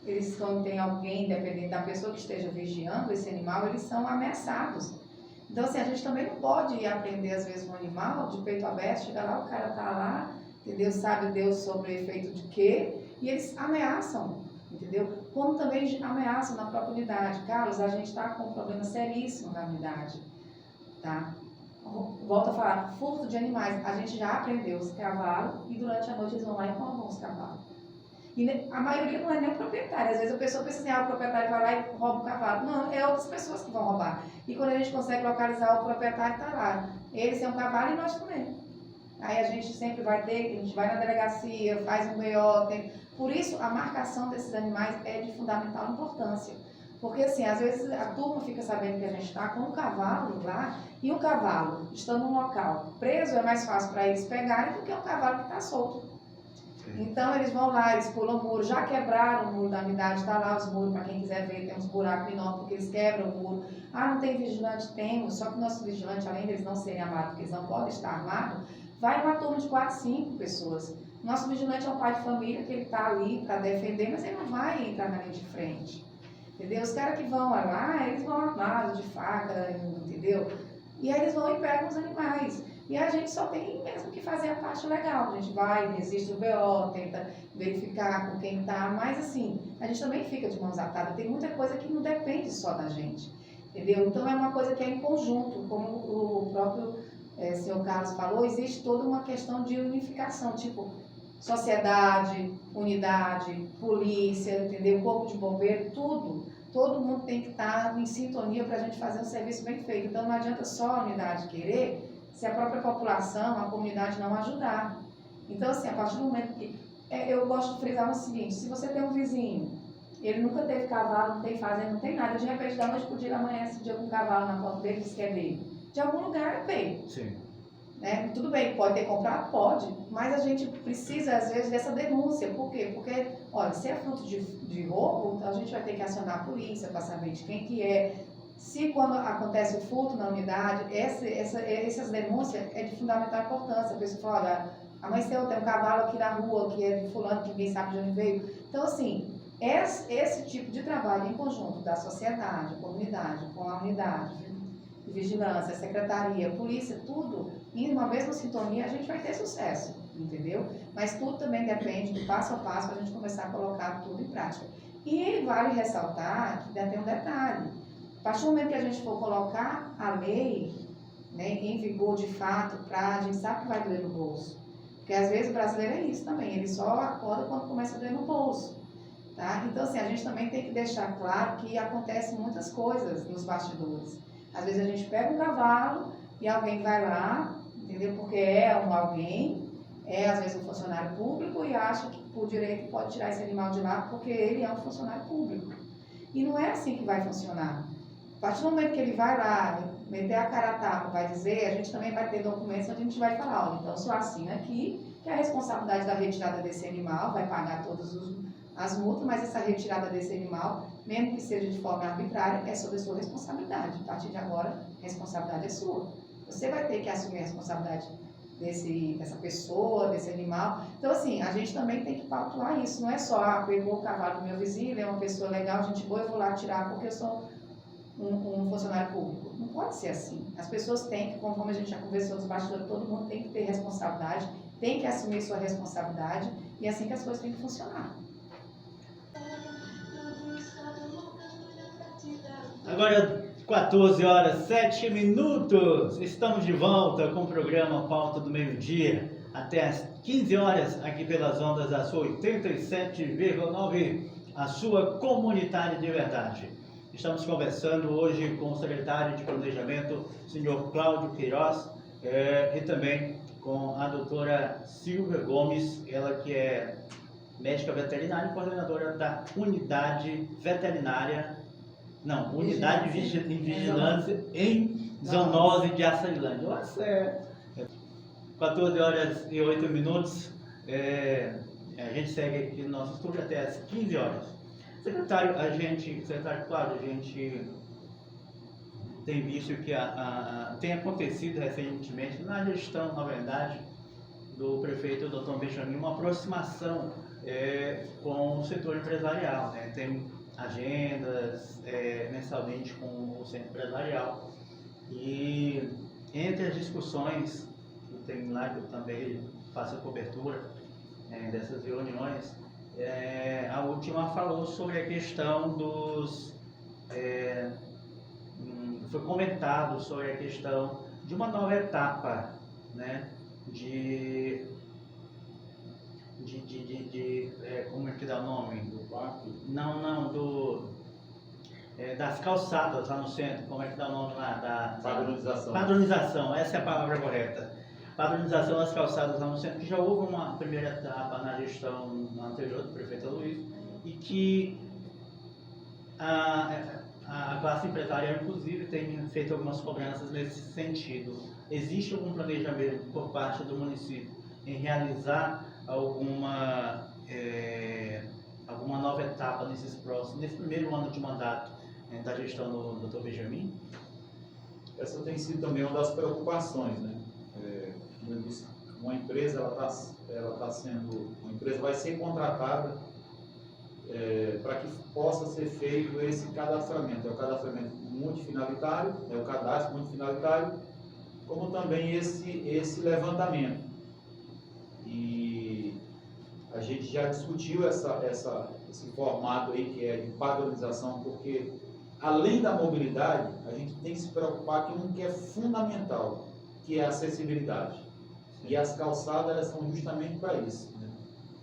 eles quando tem alguém, independente da pessoa que esteja vigiando esse animal, eles são ameaçados. Então, assim, a gente também não pode ir aprender, às vezes, um animal de peito aberto, chega lá, o cara tá lá, entendeu? Sabe Deus sobre o efeito de quê? E eles ameaçam, entendeu? Como também ameaçam na própria unidade. Carlos, a gente está com um problema seríssimo na unidade, tá? Volto a falar, furto de animais. A gente já aprendeu os cavalos e durante a noite eles vão lá e roubam os cavalos. E a maioria não é nem o proprietário. Às vezes a pessoa pensa assim, o proprietário vai lá e rouba o cavalo. Não, é outras pessoas que vão roubar. E quando a gente consegue localizar, o proprietário está lá. Eles têm um cavalo e nós também. Aí a gente sempre vai ter, a gente vai na delegacia, faz um BO. Por isso, a marcação desses animais é de fundamental importância. Porque, assim, às vezes a turma fica sabendo que a gente está com um cavalo lá, e o cavalo, estando num local preso, é mais fácil para eles pegarem do que um cavalo que está solto. Então, eles vão lá, eles pulam o muro, já quebraram o muro da unidade, está lá os muros, para quem quiser ver, tem uns buracos enormes, porque eles quebram o muro. Ah, não tem vigilante? Temos, só que o nosso vigilante, além deles não serem armados, porque eles não podem estar armados, vai uma turma de 4, 5 pessoas. Nosso vigilante é um pai de família, que ele está ali para defender, mas ele não vai entrar na linha de frente. Entendeu? Os caras que vão lá, eles vão armados de faca, entendeu? E aí eles vão e pegam os animais. E a gente só tem mesmo que fazer a parte legal. A gente vai, registra o BO, tenta verificar com quem está, mas assim, a gente também fica de mãos atadas. Tem muita coisa que não depende só da gente, entendeu? Então é uma coisa que é em conjunto, como o próprio senhor Carlos falou, existe toda uma questão de unificação, tipo, sociedade, unidade, polícia, entendeu? Corpo de bombeiro, tudo. Todo mundo tem que estar em sintonia para a gente fazer um serviço bem feito. Então não adianta só a unidade querer, se a própria população, a comunidade não ajudar. Então, assim, a partir do momento que Eu gosto de frisar o seguinte: se você tem um vizinho, ele nunca teve cavalo, não tem fazenda, não tem nada, de repente, da noite pro dia, amanhece o dia com um cavalo na porta dele, diz que é dele. De algum lugar veio. Sim. Né? Tudo bem, pode ter comprado? Pode, mas a gente precisa, às vezes, dessa denúncia. Por quê? Porque, olha, se é fruto de roubo, então a gente vai ter que acionar a polícia para saber de quem que é. Se quando acontece o furto na unidade, essas denúncias é de fundamental importância. A pessoa fala, olha, amanheceu, tem um cavalo aqui na rua, que é de fulano, que ninguém sabe de onde veio. Então, assim, esse tipo de trabalho em conjunto da sociedade, a comunidade, com a unidade de vigilância, a secretaria, a polícia, tudo, em uma mesma sintonia, a gente vai ter sucesso, entendeu? Mas tudo também depende do passo a passo para a gente começar a colocar tudo em prática. E vale ressaltar que ainda tem um detalhe. A partir do momento que a gente for colocar a lei, né, em vigor de fato, a gente sabe que vai doer no bolso. Porque às vezes o brasileiro é isso também, ele só acorda quando começa a doer no bolso. Tá? Então, assim, a gente também tem que deixar claro que acontecem muitas coisas nos bastidores. Às vezes a gente pega um cavalo e alguém vai lá, entendeu? Porque alguém, às vezes um funcionário público e acha que por direito pode tirar esse animal de lá porque ele é um funcionário público. E não é assim que vai funcionar. A partir do momento que ele vai lá, meter a cara a tapa, vai dizer, a gente também vai ter documentos onde a gente vai falar, olha, então o senhor assina aqui, que a responsabilidade da retirada desse animal vai pagar todas as multas, mas essa retirada desse animal, mesmo que seja de forma arbitrária, é sob a sua responsabilidade. A partir de agora, a responsabilidade é sua. Você vai ter que assumir a responsabilidade dessa pessoa, desse animal. Então, assim, a gente também tem que pautar isso. Não é só, pegou o cavalo do meu vizinho, ele é uma pessoa legal, gente boa, eu vou lá tirar porque eu sou um funcionário público. Não pode ser assim. As pessoas têm que, conforme a gente já conversou nos bastidores, todo mundo tem que ter responsabilidade, tem que assumir sua responsabilidade, e é assim que as coisas têm que funcionar. Agora, 14 horas 7 minutos, estamos de volta com o programa Pauta do Meio-Dia, até às 15 horas, aqui pelas ondas da sua 87,9, a sua comunitária de verdade. Estamos conversando hoje com o secretário de Planejamento, senhor Cláudio Queiroz, e também com a doutora Silvia Gomes, ela que é médica veterinária e coordenadora da Unidade de Vigilância em Zoonose de Açailândia. Nossa, 14 horas e 8 minutos, a gente segue aqui no nosso estúdio até às 15 horas. Secretário Cláudio, a gente tem visto que tem acontecido recentemente na gestão, na verdade, do prefeito Dr. Benjamin, uma aproximação com o setor empresarial, né? Tem agendas mensalmente com o centro empresarial e entre as discussões que tem lá, que eu também faço a cobertura dessas reuniões, a última falou sobre a questão foi comentado sobre a questão de uma nova etapa, né, como é que dá o nome? Do parque? Não, das calçadas lá no centro, como é que dá o nome lá? Padronização. Padronização, essa é a palavra correta. Padronização das calçadas lá no centro, que já houve uma primeira etapa na gestão anterior do prefeito Luiz, e que a classe empresarial, inclusive, tem feito algumas cobranças nesse sentido. Existe algum planejamento por parte do município em realizar alguma nova etapa nesse primeiro ano de mandato da gestão do Dr. Benjamin? Essa tem sido também uma das preocupações, né? Como eu disse, uma empresa uma empresa vai ser contratada para que possa ser feito esse cadastramento. É o cadastramento multifinalitário, o cadastro multifinalitário, como também esse levantamento. E a gente já discutiu esse formato aí que é de padronização, porque além da mobilidade, a gente tem que se preocupar com um que é fundamental, que é a acessibilidade. E as calçadas, elas são justamente para isso, né?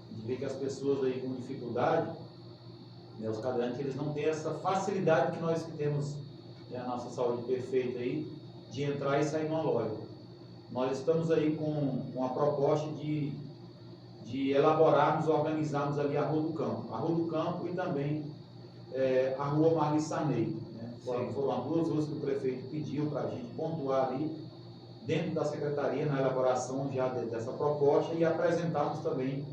A gente vê que as pessoas aí com dificuldade, né, os cadeirantes, eles não têm essa facilidade que nós temos, a nossa saúde perfeita aí, de entrar e sair numa loja. Nós estamos aí com a proposta de de elaborarmos, organizarmos ali a Rua do Campo e também a Rua Marli Sarney. Né? Foram as duas ruas que o prefeito pediu para a gente pontuar ali dentro da secretaria na elaboração já dessa proposta e apresentarmos também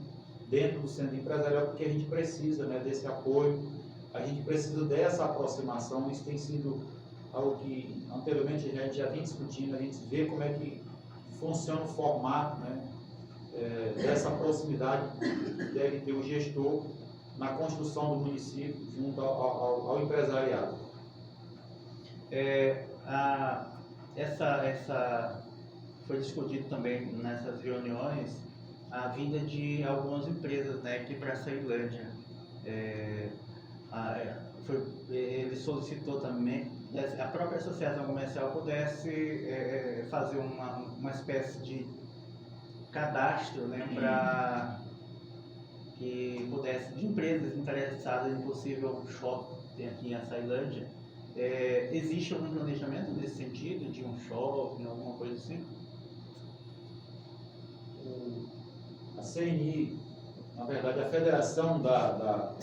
dentro do centro empresarial, porque a gente precisa, né, desse apoio, a gente precisa dessa aproximação. Isso tem sido algo que anteriormente a gente já vinha discutindo, a gente vê como é que funciona o formato, né, dessa proximidade que deve ter o gestor na construção do município junto ao empresariado. Essa foi discutido também nessas reuniões a vinda de algumas empresas, né, aqui para a Açailândia. Ele solicitou também que a própria associação comercial pudesse fazer uma espécie de cadastro, né, para que pudesse, de empresas interessadas em possível shopping aqui em Açailândia. Existe algum planejamento nesse sentido, de um shopping, alguma coisa assim? A CNI, na verdade, a Federação da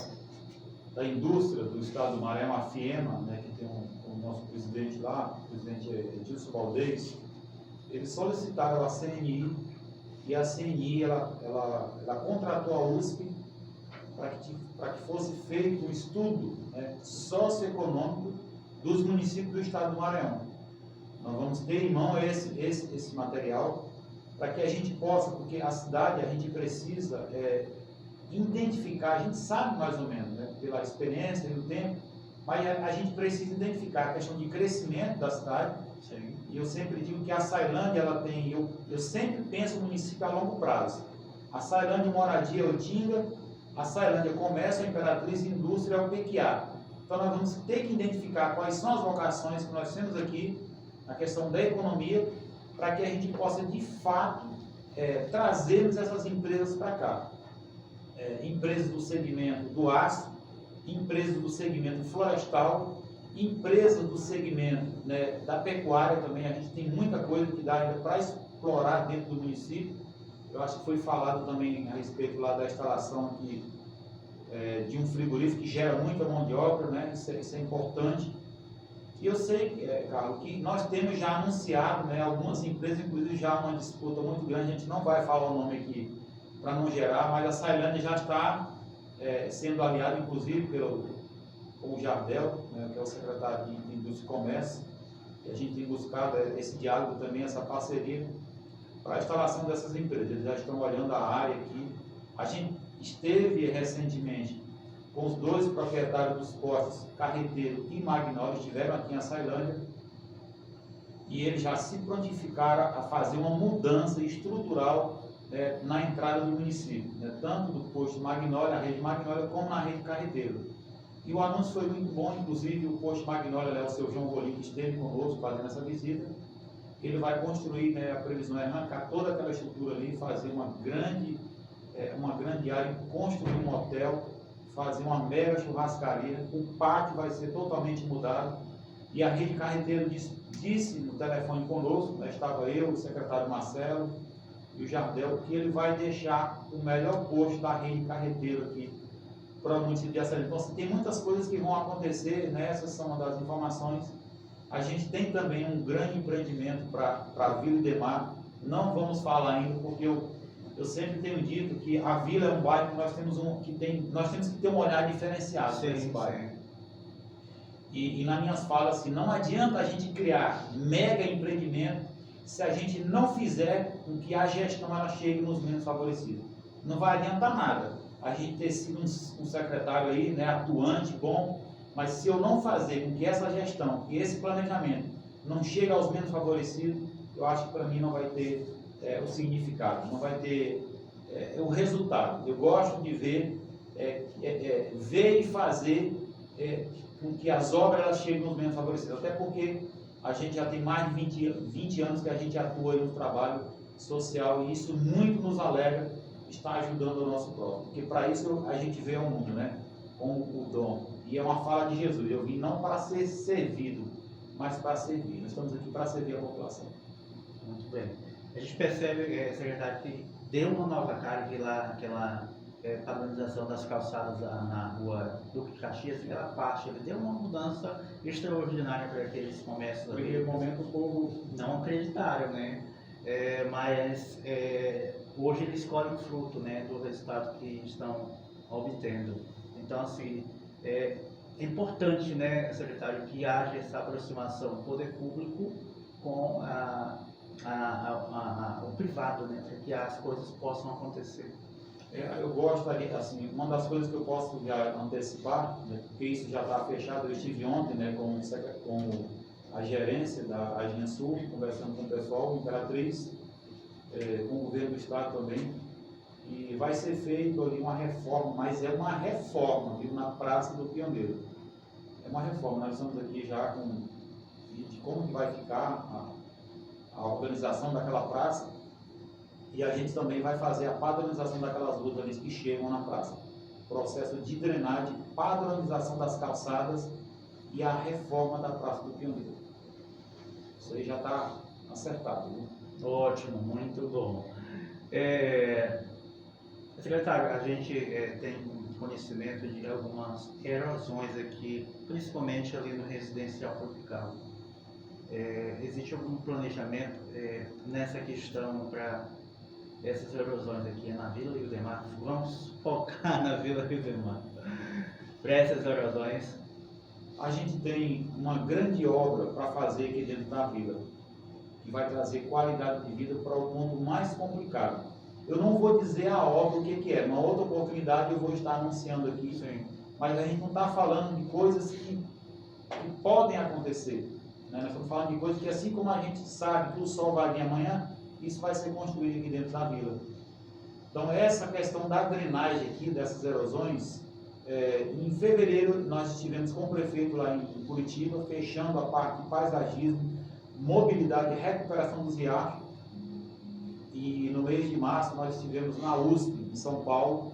Indústria do Estado do Maranhão, a FIEMA, né, que tem o nosso presidente lá, o presidente Edilson Valdez, eles solicitaram a CNI e a CNI ela contratou a USP para que fosse feito um estudo, né, socioeconômico dos municípios do Estado do Maranhão. Nós vamos ter em mão esse material para que a gente possa, porque a cidade a gente precisa identificar, a gente sabe mais ou menos, né, pela experiência e o tempo, mas a gente precisa identificar a questão de crescimento da cidade. Sim. E eu sempre digo que a Açailândia, ela tem, eu sempre penso no município a longo prazo. A Açailândia moradia é Utinga, a Açailândia comércio, a Imperatriz, indústria é o PQA. Então nós vamos ter que identificar quais são as vocações que nós temos aqui, na questão da economia, para que a gente possa de fato trazermos essas empresas para cá. Empresas do segmento do aço, empresas do segmento florestal, empresas do segmento, né, da pecuária também. A gente tem muita coisa que dá ainda para explorar dentro do município. Eu acho que foi falado também a respeito lá da instalação aqui, de um frigorífico que gera muita mão de obra, né? Isso é importante. E eu sei, Carlos, que nós temos já anunciado, né, algumas empresas, inclusive já uma disputa muito grande, a gente não vai falar o nome aqui para não gerar, mas a Açailândia já está sendo aliada, inclusive, com o Jardel, né, que é o secretário de Indústria e Comércio, e a gente tem buscado esse diálogo também, essa parceria, para a instalação dessas empresas. Eles já estão olhando a área aqui. A gente esteve recentemente com os dois proprietários dos postos Carreteiro e Magnólia, estiveram aqui em Açailândia, e eles já se prontificaram a fazer uma mudança estrutural na entrada do município, né, tanto do posto Magnólia, a rede Magnólia, como na rede Carreteiro. E o anúncio foi muito bom, inclusive o posto Magnólia, o seu João Golim, que esteve conosco fazendo essa visita, ele vai construir, né, a previsão é arrancar toda aquela estrutura ali, fazer uma grande área, construir um hotel, fazer uma mega churrascaria, o pátio vai ser totalmente mudado, e a rede Carreteiro disse no telefone conosco, né, estava eu, o secretário Marcelo e o Jardel, que ele vai deixar o melhor posto da rede Carreteiro aqui para o município de Açailândia. Então, assim, tem muitas coisas que vão acontecer, né? Essas são uma das informações. A gente tem também um grande empreendimento para a Vila Idemar, não vamos falar ainda, porque eu sempre tenho dito que a Vila é um bairro que nós temos que ter um olhar diferenciado nesse bairro. E nas minhas falas, assim, não adianta a gente criar mega empreendimento se a gente não fizer com que a gestão ela chegue nos menos favorecidos. Não vai adiantar nada a gente ter sido um secretário aí, né, atuante, bom, mas se eu não fazer com que essa gestão e esse planejamento não chegue aos menos favorecidos, eu acho que para mim não vai ter o significado, não vai ter o resultado. Eu gosto de ver e fazer com que as obras elas cheguem nos menos favorecidos, até porque a gente já tem mais de 20 anos que a gente atua aí no trabalho social, e isso muito nos alegra, está ajudando o nosso próximo, porque para isso a gente vê ao mundo, né, com o dom. E é uma fala de Jesus: eu vim não para ser servido, mas para servir. Nós estamos aqui para servir a população. Muito bem. A gente percebe, secretário, que deu uma nova cara, vi lá aquela padronização das calçadas na rua Duque de Caxias, aquela parte, ele deu uma mudança extraordinária para aqueles comércios ali. Naquele momento o povo Não acreditaram, né? Mas hoje eles colhem fruto, né, do resultado que estão obtendo. Então, assim, é importante, né, secretário, que haja essa aproximação do poder público com o privado, né, para que as coisas possam acontecer. Eu gostaria, assim, uma das coisas que eu posso já antecipar, né, porque isso já está fechado, eu estive ontem, né, com a gerência da Agensul, conversando com o pessoal, Imperatriz, com o governo do estado também, e vai ser feito ali uma reforma, mas é uma reforma, viu, na Praça do Pioneiro. É uma reforma, nós estamos aqui já de como que vai ficar a organização daquela praça, e a gente também vai fazer a padronização daquelas ruas ali que chegam na praça. Processo de drenagem, padronização das calçadas e a reforma da Praça do Pioneiro. Isso aí já está acertado, viu? Ótimo, muito bom. Secretário, a gente tem conhecimento de algumas erosões aqui, principalmente ali no residencial tropical. Existe algum planejamento nessa questão para essas erosões aqui na Vila Rio do Mar? Vamos focar na Vila Rio do Mar. Para essas erosões. A gente tem uma grande obra para fazer aqui dentro da vila, que vai trazer qualidade de vida para o ponto mais complicado. Eu não vou dizer a obra o que é, uma outra oportunidade eu vou estar anunciando aqui. Sim. Mas a gente não está falando de coisas que podem acontecer, né? Nós estamos falando de coisas que, assim como a gente sabe que o sol vai vir amanhã, isso vai ser construído aqui dentro da vila. Então, essa questão da drenagem aqui, dessas erosões, em fevereiro nós estivemos com o prefeito lá em Curitiba, fechando a parte de paisagismo, mobilidade e recuperação dos riachos. E no mês de março nós estivemos na USP, em São Paulo,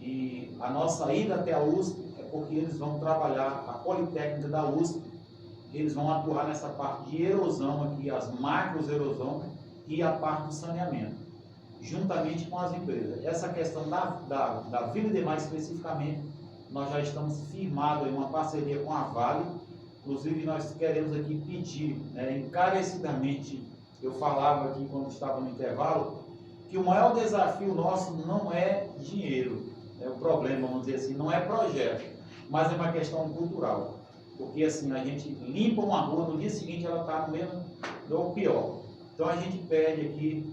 e a nossa ida até a USP é porque eles vão trabalhar a Politécnica da USP, eles vão atuar nessa parte de erosão aqui, as macros erosão e a parte do saneamento, juntamente com as empresas. Essa questão da Vila Idemar especificamente, nós já estamos firmados em uma parceria com a Vale. Inclusive nós queremos aqui pedir encarecidamente, eu falava aqui quando estava no intervalo, que o maior desafio nosso não é dinheiro, o problema, vamos dizer assim, não é projeto, mas é uma questão cultural. Porque assim, a gente limpa uma rua, no dia seguinte ela está no mesmo ou pior. Então a gente pede aqui,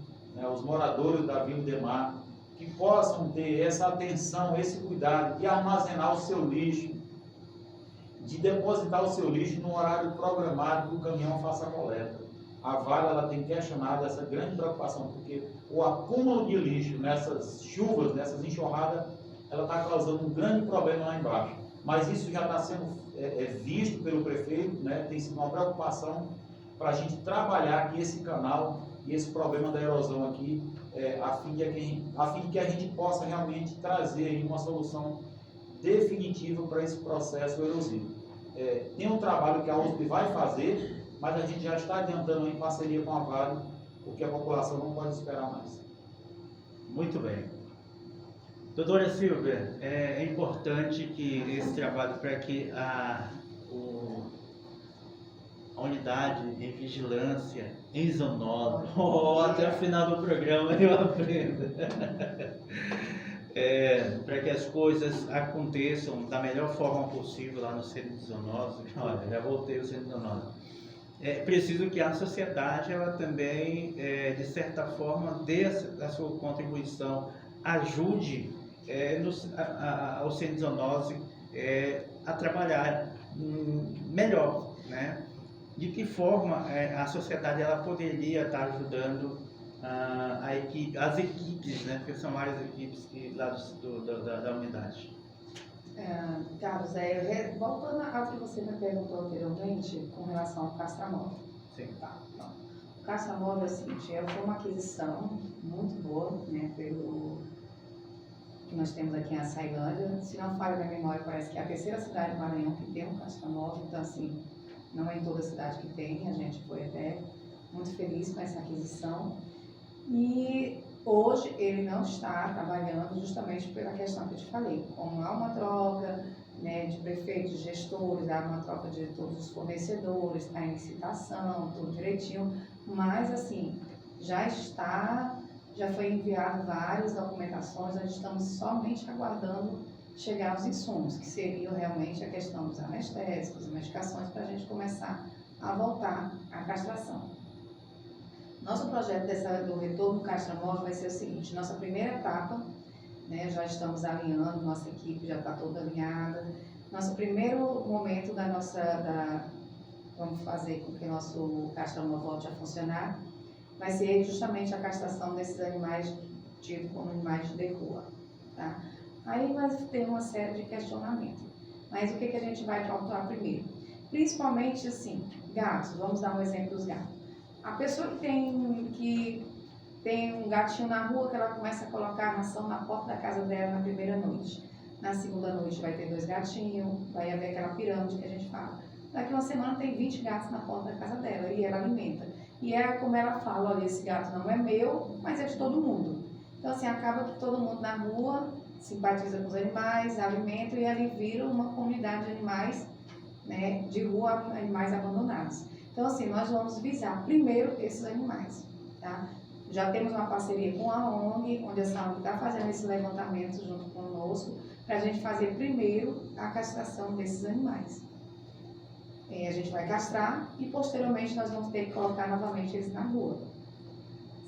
os moradores da Vila Idemar, que possam ter essa atenção, esse cuidado de armazenar o seu lixo, de depositar o seu lixo no horário programado que o caminhão faça a coleta. A Vale ela tem questionado essa grande preocupação, porque o acúmulo de lixo nessas chuvas, nessas enxurradas, ela está causando um grande problema lá embaixo. Mas isso já está sendo visto pelo prefeito, né? Tem sido uma preocupação para a gente trabalhar aqui esse canal e esse problema da erosão aqui, a fim de que a gente possa realmente trazer aí uma solução definitiva para esse processo erosivo. Tem um trabalho que a USP vai fazer, mas a gente já está adiantando em parceria com a Vale, porque a população não pode esperar mais. Muito bem. Doutora Silvia, é importante que esse trabalho para que a unidade em vigilância, em zoonose, até o final do programa eu aprendo, para que as coisas aconteçam da melhor forma possível lá no centro de zoonose. Olha, já voltei ao centro de zoonose. É preciso que a sociedade, ela também, de certa forma, dê a sua contribuição, ajude o centro de zoonose a trabalhar melhor, né? De que forma a sociedade ela poderia estar ajudando as equipes, né? Porque são várias equipes lá da unidade. Carlos, voltando ao que você me perguntou anteriormente com relação ao Castramóvel. Sim. Tá, então, o Castramóvel é o seguinte, foi uma aquisição muito boa, né, que nós temos aqui em Açailândia. Se não falha minha memória, parece que é a terceira cidade do Maranhão que tem um Castramóvel, então assim, não é em toda cidade que tem, a gente foi até muito feliz com essa aquisição. E Hoje ele não está trabalhando justamente pela questão que eu te falei, como há uma troca, né, de prefeitos, de gestores, há uma troca de todos os fornecedores, está em licitação, tudo direitinho, mas assim, já foi enviado várias documentações, nós estamos somente aguardando chegar os insumos, que seriam realmente a questão dos anestésicos, medicações, para a gente começar a voltar à castração. Nosso projeto do retorno castramóvel vai ser o seguinte: nossa primeira etapa, né, já estamos alinhando, nossa equipe já está toda alinhada. Nosso primeiro momento vamos fazer com que o nosso castramóvel volte a funcionar, vai ser justamente a castração desses animais tidos como animais de rua, tá? Aí vai ter uma série de questionamentos. Mas o que a gente vai pautar primeiro? Principalmente, assim, gatos. Vamos dar um exemplo dos gatos. A pessoa que tem um gatinho na rua, que ela começa a colocar a ração na porta da casa dela na primeira noite. Na segunda noite vai ter 2 gatinhos, vai haver aquela pirâmide que a gente fala. Daqui uma semana tem 20 gatos na porta da casa dela e ela alimenta. E é como ela fala: olha, esse gato não é meu, mas é de todo mundo. Então, assim, acaba que todo mundo na rua simpatiza com os animais, alimenta, e ali vira uma comunidade de animais, né, de rua, animais abandonados. Então, assim, nós vamos visar primeiro esses animais, tá? Já temos uma parceria com a ONG, onde a SAMG está fazendo esse levantamento junto conosco, para a gente fazer primeiro a castração desses animais. A gente vai castrar e, posteriormente, nós vamos ter que colocar novamente eles na rua.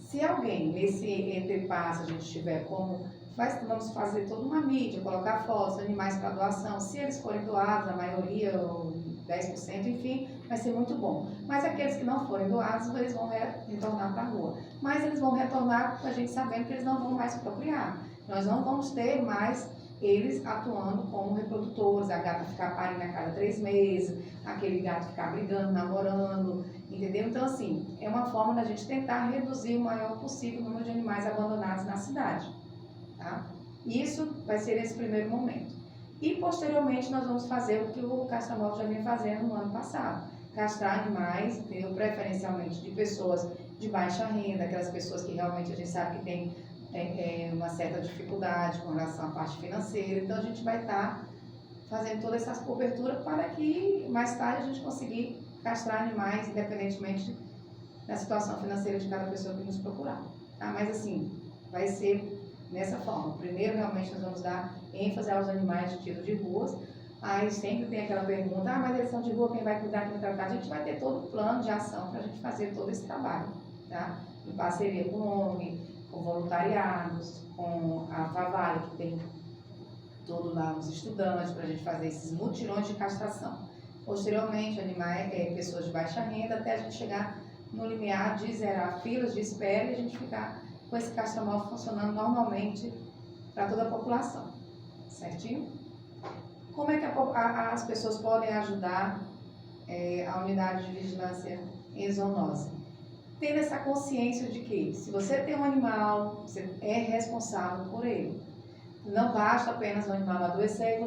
Se alguém, nesse entrepasso, a gente tiver como, vamos fazer toda uma mídia, colocar fotos, animais para doação. Se eles forem doados, a maioria, ou 10%, enfim, vai ser muito bom. Mas aqueles que não forem doados, eles vão retornar para a rua. Mas eles vão retornar com a gente sabendo que eles não vão mais procriar. Nós não vamos ter mais eles atuando como reprodutores, a gata ficar parindo a cada 3 meses, aquele gato ficar brigando, namorando, entendeu? Então, assim, é uma forma da gente tentar reduzir o maior possível o número de animais abandonados na cidade, tá? Isso vai ser esse primeiro momento. E, posteriormente, nós vamos fazer o que o castramóvel já vinha fazendo no ano passado: castrar animais, entendeu? Preferencialmente de pessoas de baixa renda, aquelas pessoas que realmente a gente sabe que tem uma certa dificuldade com relação à parte financeira. Então, a gente vai estar fazendo toda essa cobertura para que mais tarde a gente conseguir castrar animais, independentemente da situação financeira de cada pessoa que nos procurar, tá? Mas, assim, vai ser nessa forma. Primeiro, realmente, nós vamos dar ênfase aos animais tidos de ruas. Aí sempre tem aquela pergunta: mas eles são de rua, quem vai cuidar, quem vai tratar? A gente vai ter todo um plano de ação para a gente fazer todo esse trabalho, tá? Em parceria com o ONG, com voluntariados, com a Favale, que tem todo lá os estudantes, para a gente fazer esses mutirões de castração. Posteriormente, pessoas de baixa renda, até a gente chegar no limiar de zerar filas de espera e a gente ficar com esse castramóvel funcionando normalmente para toda a população, certinho? Como é que as pessoas podem ajudar a unidade de vigilância em zoonose? Tendo essa consciência de que, se você tem um animal, você é responsável por ele. Não basta apenas o animal adoecer e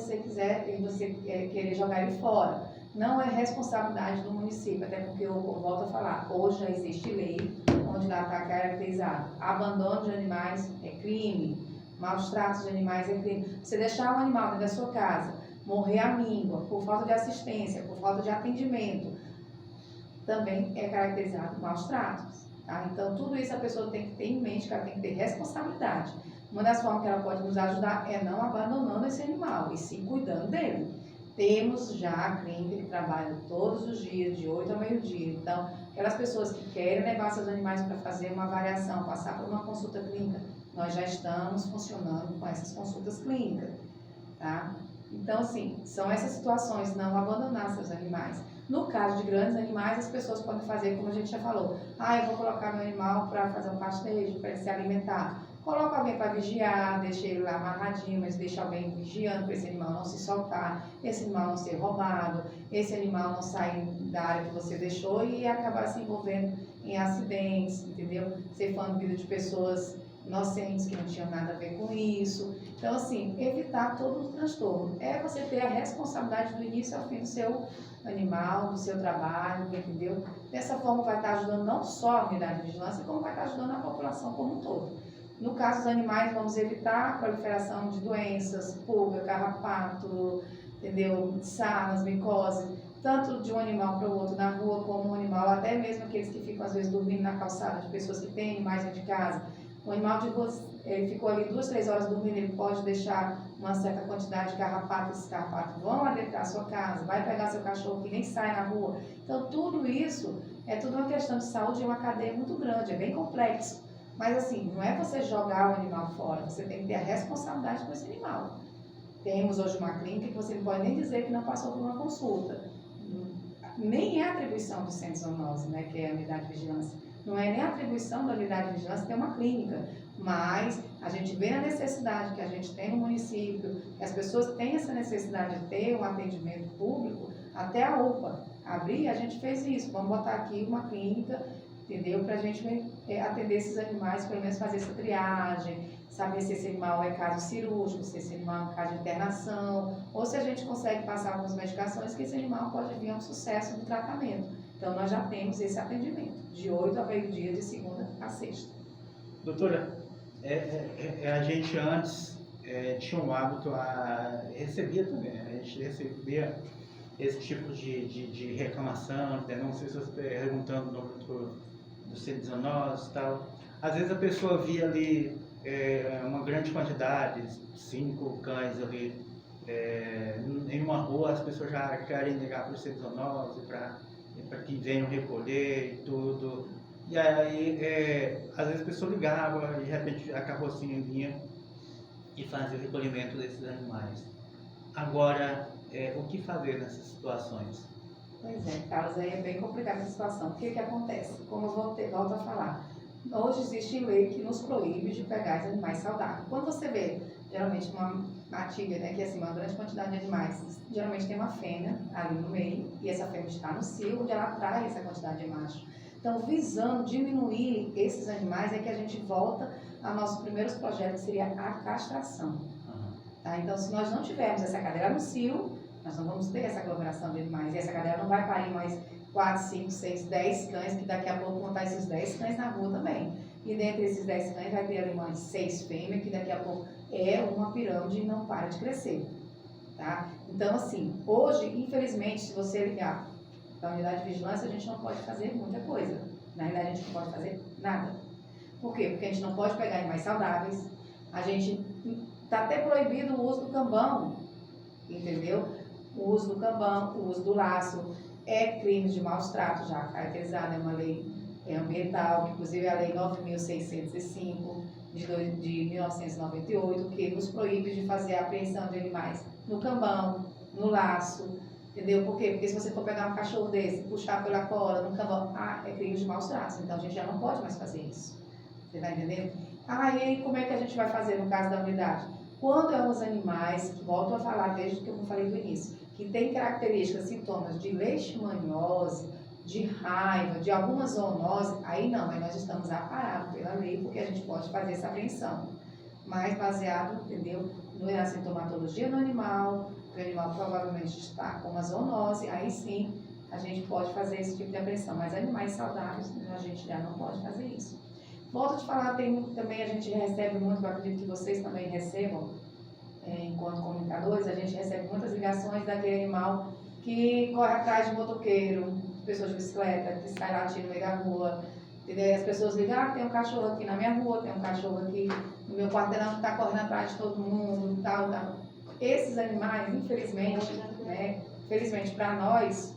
você querer jogar ele fora. Não é responsabilidade do município, até porque eu volto a falar: hoje já existe lei onde lá está caracterizado: abandono de animais é crime, maus tratos de animais é crime. Você deixar um animal dentro da sua casa morrer à míngua por falta de assistência, por falta de atendimento, também é caracterizado maus tratos, tá? Então, tudo isso a pessoa tem que ter em mente, que ela tem que ter responsabilidade. Uma das formas que ela pode nos ajudar é não abandonando esse animal, e sim cuidando dele. Temos já a clínica que trabalha todos os dias, de 8 ao meio-dia. Então, aquelas pessoas que querem levar seus animais para fazer uma avaliação, passar por uma consulta clínica, nós já estamos funcionando com essas consultas clínicas, tá? Então, assim, são essas situações: não abandonar seus animais. No caso de grandes animais, as pessoas podem fazer como a gente já falou: eu vou colocar meu animal para fazer um pastejo, para ele se alimentar. Coloca alguém para vigiar, deixa ele lá amarradinho, mas deixa alguém vigiando para esse animal não se soltar, esse animal não ser roubado, esse animal não sair da área que você deixou e acabar se envolvendo em acidentes, entendeu? Ceifando vida de pessoas inocentes que não tinham nada a ver com isso. Então, assim, evitar todo o transtorno. É você ter a responsabilidade do início ao fim do seu animal, do seu trabalho, entendeu? Dessa forma vai estar ajudando não só a unidade de vigilância, como vai estar ajudando a população como um todo. No caso dos animais, vamos evitar a proliferação de doenças, pulga, carrapato, entendeu? Sarnas, micose, tanto de um animal para o outro na rua, como um animal, até mesmo aqueles que ficam às vezes dormindo na calçada, de pessoas que têm animais dentro de casa. O animal de rua, ele ficou ali 2, 3 horas dormindo, ele pode deixar uma certa quantidade de carrapato, esses carrapatos vão adentrar a sua casa, vai pegar seu cachorro que nem sai na rua. Então tudo isso é tudo uma questão de saúde, é uma cadeia muito grande, é bem complexo. Mas assim, não é você jogar o animal fora, você tem que ter a responsabilidade com esse animal. Temos hoje uma clínica que você não pode nem dizer que não passou por uma consulta. Nem é atribuição do Centro de Zoonose, né, que é a unidade de vigilância. Não é nem atribuição da unidade de vigilância ter uma clínica, mas a gente vê a necessidade que a gente tem no município, que as pessoas têm essa necessidade de ter um atendimento público, até a UPA abrir, a gente fez isso. Vamos botar aqui uma clínica, entendeu? Para a gente atender esses animais, pelo menos fazer essa triagem, saber se esse animal é caso cirúrgico, se esse animal é caso de internação, ou se a gente consegue passar algumas medicações que esse animal pode vir a um sucesso no tratamento. Então, nós já temos esse atendimento, de 8 ao meio-dia, de segunda a sexta. Doutora, a gente antes tinha um hábito, recebia também, a gente recebia esse tipo de reclamação, de denúncias, perguntando no número do C19 e tal. Às vezes a pessoa via ali uma grande quantidade, 5 cães ali em uma rua, as pessoas já querem ligar para o C19 para que venham recolher e tudo. E aí, às vezes a pessoa ligava e de repente a carrocinha vinha e fazia o recolhimento desses animais. Agora, o que fazer nessas situações? Pois é, Carlos, aí é bem complicada a situação. O que acontece? Como eu volto a falar, hoje existe lei que nos proíbe de pegar os animais saudáveis. Quando você vê, geralmente, uma matilha, né, que é assim, uma grande quantidade de animais, geralmente tem uma fêmea ali no meio, e essa fêmea está no cio, onde ela atrai essa quantidade de macho. Então, visando diminuir esses animais, é que a gente volta aos nossos primeiros projetos, que seria a castração. Tá? Então, se nós não tivermos essa cadeira no cio, nós não vamos ter essa aglomeração de animais, e essa cadeira não vai parir mais 4, 5, 6, 10 cães, que daqui a pouco vão estar esses 10 cães na rua também. E dentre esses 10 cães vai ter ali mais 6 fêmeas, que daqui a pouco é uma pirâmide e não para de crescer. Tá? Então, assim, hoje, infelizmente, se você ligar para a unidade de vigilância, a gente não pode fazer muita coisa. Na realidade, a gente não pode fazer nada. Por quê? Porque a gente não pode pegar animais saudáveis, a gente está até proibido o uso do cambão, entendeu? O uso do cambão, o uso do laço, é crime de maus tratos já caracterizado, é uma lei ambiental, que inclusive é a lei 9.605 de 1998, que nos proíbe de fazer a apreensão de animais no cambão, no laço, entendeu? Por quê? Porque se você for pegar um cachorro desse, puxar pela cola no cambão, é crime de maus tratos, então a gente já não pode mais fazer isso. Você está entendendo? E aí como é que a gente vai fazer no caso da unidade? Quando é os animais, que volto a falar desde que eu falei do início, que tem características, sintomas de leishmaniose, de raiva, de alguma zoonose, aí não, aí nós estamos aparados pela lei, porque a gente pode fazer essa apreensão. Mas baseado, entendeu, na sintomatologia do animal, que o animal provavelmente está com uma zoonose, aí sim a gente pode fazer esse tipo de apreensão. Mas animais saudáveis, a gente já não pode fazer isso. Volto a te falar, também a gente recebe muito, eu acredito que vocês também recebam, enquanto comunicadores, a gente recebe muitas ligações daquele animal que corre atrás de motoqueiro, de pessoas de bicicleta, que sai latindo no meio da rua. Entendeu? As pessoas ligam, tem um cachorro aqui na minha rua, tem um cachorro aqui no meu quarteirão que está correndo atrás de todo mundo, tal. Esses animais, infelizmente, né, felizmente para nós,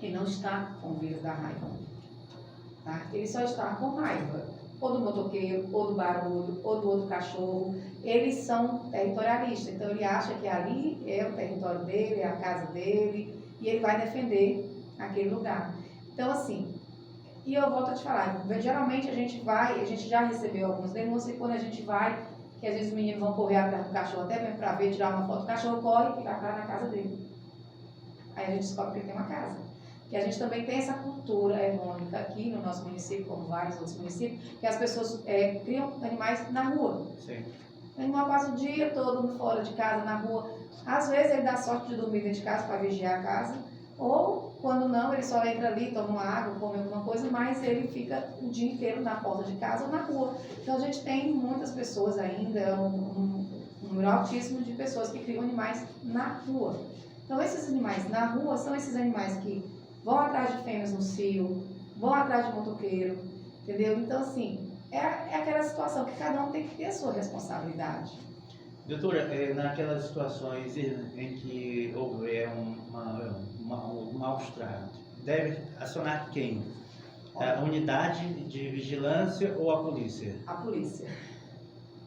ele não está com o vírus da raiva. Tá? Ele só está com raiva. Ou do motoqueiro, ou do barulho, ou do outro cachorro. Eles são territorialistas, então ele acha que ali é o território dele, é a casa dele, e ele vai defender aquele lugar. Então, assim, e eu volto a te falar, geralmente a gente já recebeu algumas denúncias, e quando a gente vai, que às vezes os meninos vão correr atrás do cachorro até mesmo para ver, tirar uma foto, o cachorro corre e vai parar na casa dele. Aí a gente descobre que ele tem uma casa. Que a gente também tem essa cultura errônica aqui no nosso município, como vários outros municípios, que as pessoas criam animais na rua. Sim. O animal passa o dia todo fora de casa, na rua. Às vezes ele dá sorte de dormir dentro de casa para vigiar a casa, Ou, quando não, ele só entra ali, toma uma água, come alguma coisa, mas ele fica o dia inteiro na porta de casa ou na rua. Então, a gente tem muitas pessoas ainda, um número altíssimo de pessoas que criam animais na rua. Então, esses animais na rua são esses animais que vão atrás de fêmeas no cio, vão atrás de motoqueiro, entendeu? Então, assim, é aquela situação que cada um tem que ter a sua responsabilidade. Doutora, naquelas situações em que houver um maus tratos, deve acionar quem? A unidade de vigilância ou a polícia? A polícia.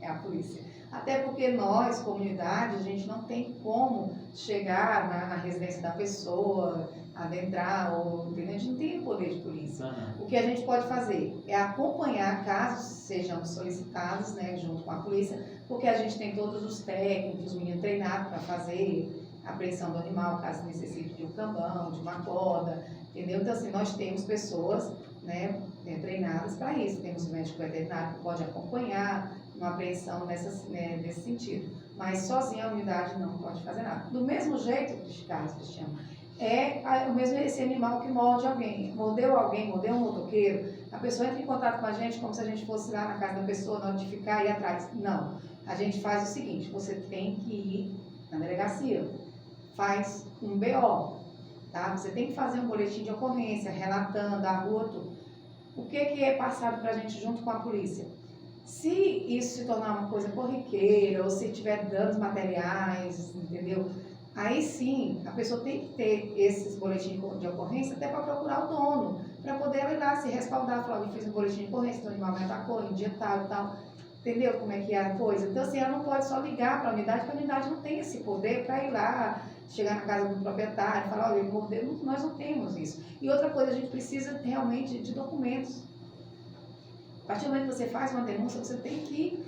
É a polícia. Até porque nós, comunidade, a gente não tem como chegar na residência da pessoa, adentrar, ou, entendeu? A gente não tem o poder de polícia. Uhum. O que a gente pode fazer é acompanhar casos sejamos solicitados, né, junto com a polícia, porque a gente tem todos os técnicos, os meninos treinados para fazer a apreensão do animal, caso necessite de um cambão, de uma corda, entendeu? Então, assim, nós temos pessoas, né, treinadas para isso. Temos o médico veterinário que pode acompanhar uma apreensão nesse sentido. Mas sozinha a unidade não pode fazer nada. Do mesmo jeito, Cristiano, o mesmo esse animal que morde alguém, mordeu um motoqueiro, a pessoa entra em contato com a gente como se a gente fosse lá na casa da pessoa, notificar e ir atrás. Não. A gente faz o seguinte, você tem que ir na delegacia, faz um BO, tá? Você tem que fazer um boletim de ocorrência, relatando a rua, tudo. O que é passado para a gente junto com a polícia? Se isso se tornar uma coisa corriqueira, ou se tiver danos materiais, entendeu? Aí sim, a pessoa tem que ter esses boletins de ocorrência até para procurar o dono, para poder ir lá se respaldar, falar, eu fiz um boletim de ocorrência, então o animal me atacou, em dia tal e tal. Entendeu como é que é a coisa? Então, assim, ela não pode só ligar para a unidade, porque a unidade não tem esse poder para ir lá, chegar na casa do proprietário, falar, olha, ele mordeu, nós não temos isso. E outra coisa, a gente precisa realmente de documentos. A partir do momento que você faz uma denúncia, você tem que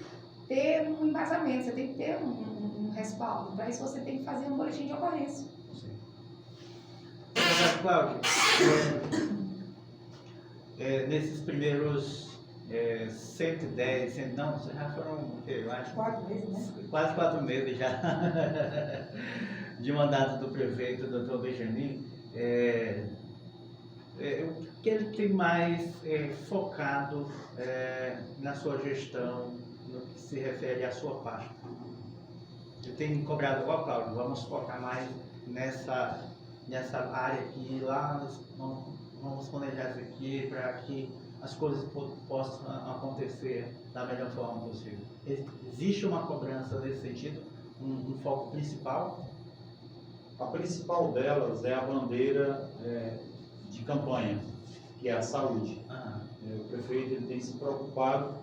ter um embasamento, você tem que ter um respaldo. Para isso, você tem que fazer um boletim de ocorrência. Sim. Cláudio, nesses primeiros 110, não, já foram, eu acho, 4 meses, né? quase 4 meses já de mandato do prefeito, Dr. Benjamin. O que ele tem mais focado na sua gestão, no que se refere à sua pasta? Ele tem cobrado, Cláudio, vamos focar mais nessa área aqui, lá vamos planejar isso aqui para que as coisas possam acontecer da melhor forma possível. Existe uma cobrança nesse sentido, um foco principal? A principal delas é a bandeira de campanha, que é a saúde. O prefeito ele tem se preocupado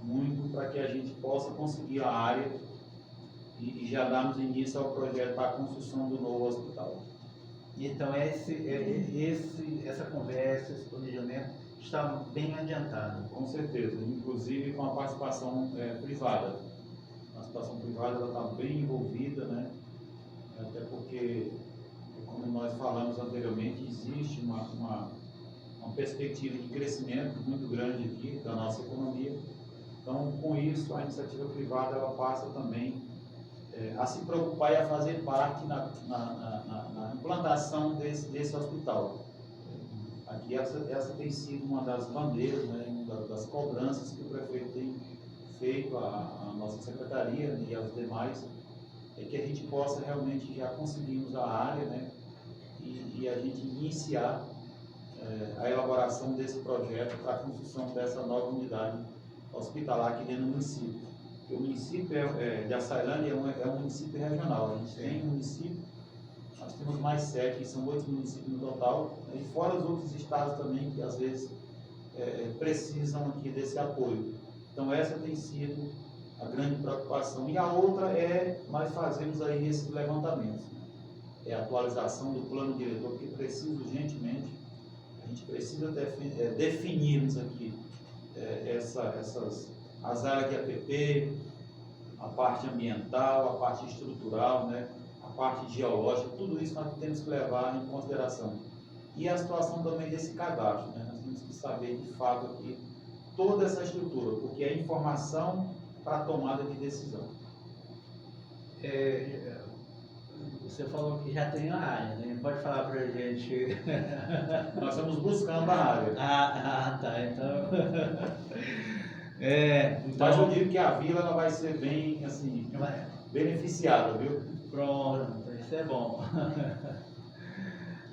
muito para que a gente possa conseguir a área e já darmos início ao projeto para a construção do novo hospital. Então essa conversa, esse planejamento está bem adiantado. Com certeza, inclusive com a participação privada. A participação privada está bem envolvida, né? Até porque, como nós falamos anteriormente, existe uma perspectiva de crescimento muito grande aqui da nossa economia. Então, com isso, a iniciativa privada ela passa também a se preocupar e a fazer parte na implantação desse hospital. Aqui essa tem sido uma das bandeiras, né, uma das cobranças que o prefeito tem feito à nossa secretaria e aos demais, é que a gente possa realmente já conseguirmos a área, né, e a gente iniciar a elaboração desse projeto para a construção dessa nova unidade hospitalar aqui dentro do município. Porque o município de Açailândia é um município regional. A gente tem um município, nós temos mais 7, que são 8 municípios no total, e fora os outros estados também que às vezes precisam aqui desse apoio. Então essa tem sido a grande preocupação. E a outra nós fazemos aí esses levantamentos. É a atualização do plano diretor, porque precisa urgentemente, a gente precisa definirmos aqui as áreas de APP, a parte ambiental, a parte estrutural, né, a parte geológica, tudo isso nós temos que levar em consideração. E a situação também desse cadastro, né, nós temos que saber de fato aqui toda essa estrutura, porque é informação para a tomada de decisão. Você falou que já tem a área, né? Pode falar pra gente. Nós estamos buscando a área. Tá. Então. Mas eu digo que a vila ela vai ser bem, assim, beneficiada, viu? Pronto, isso é bom.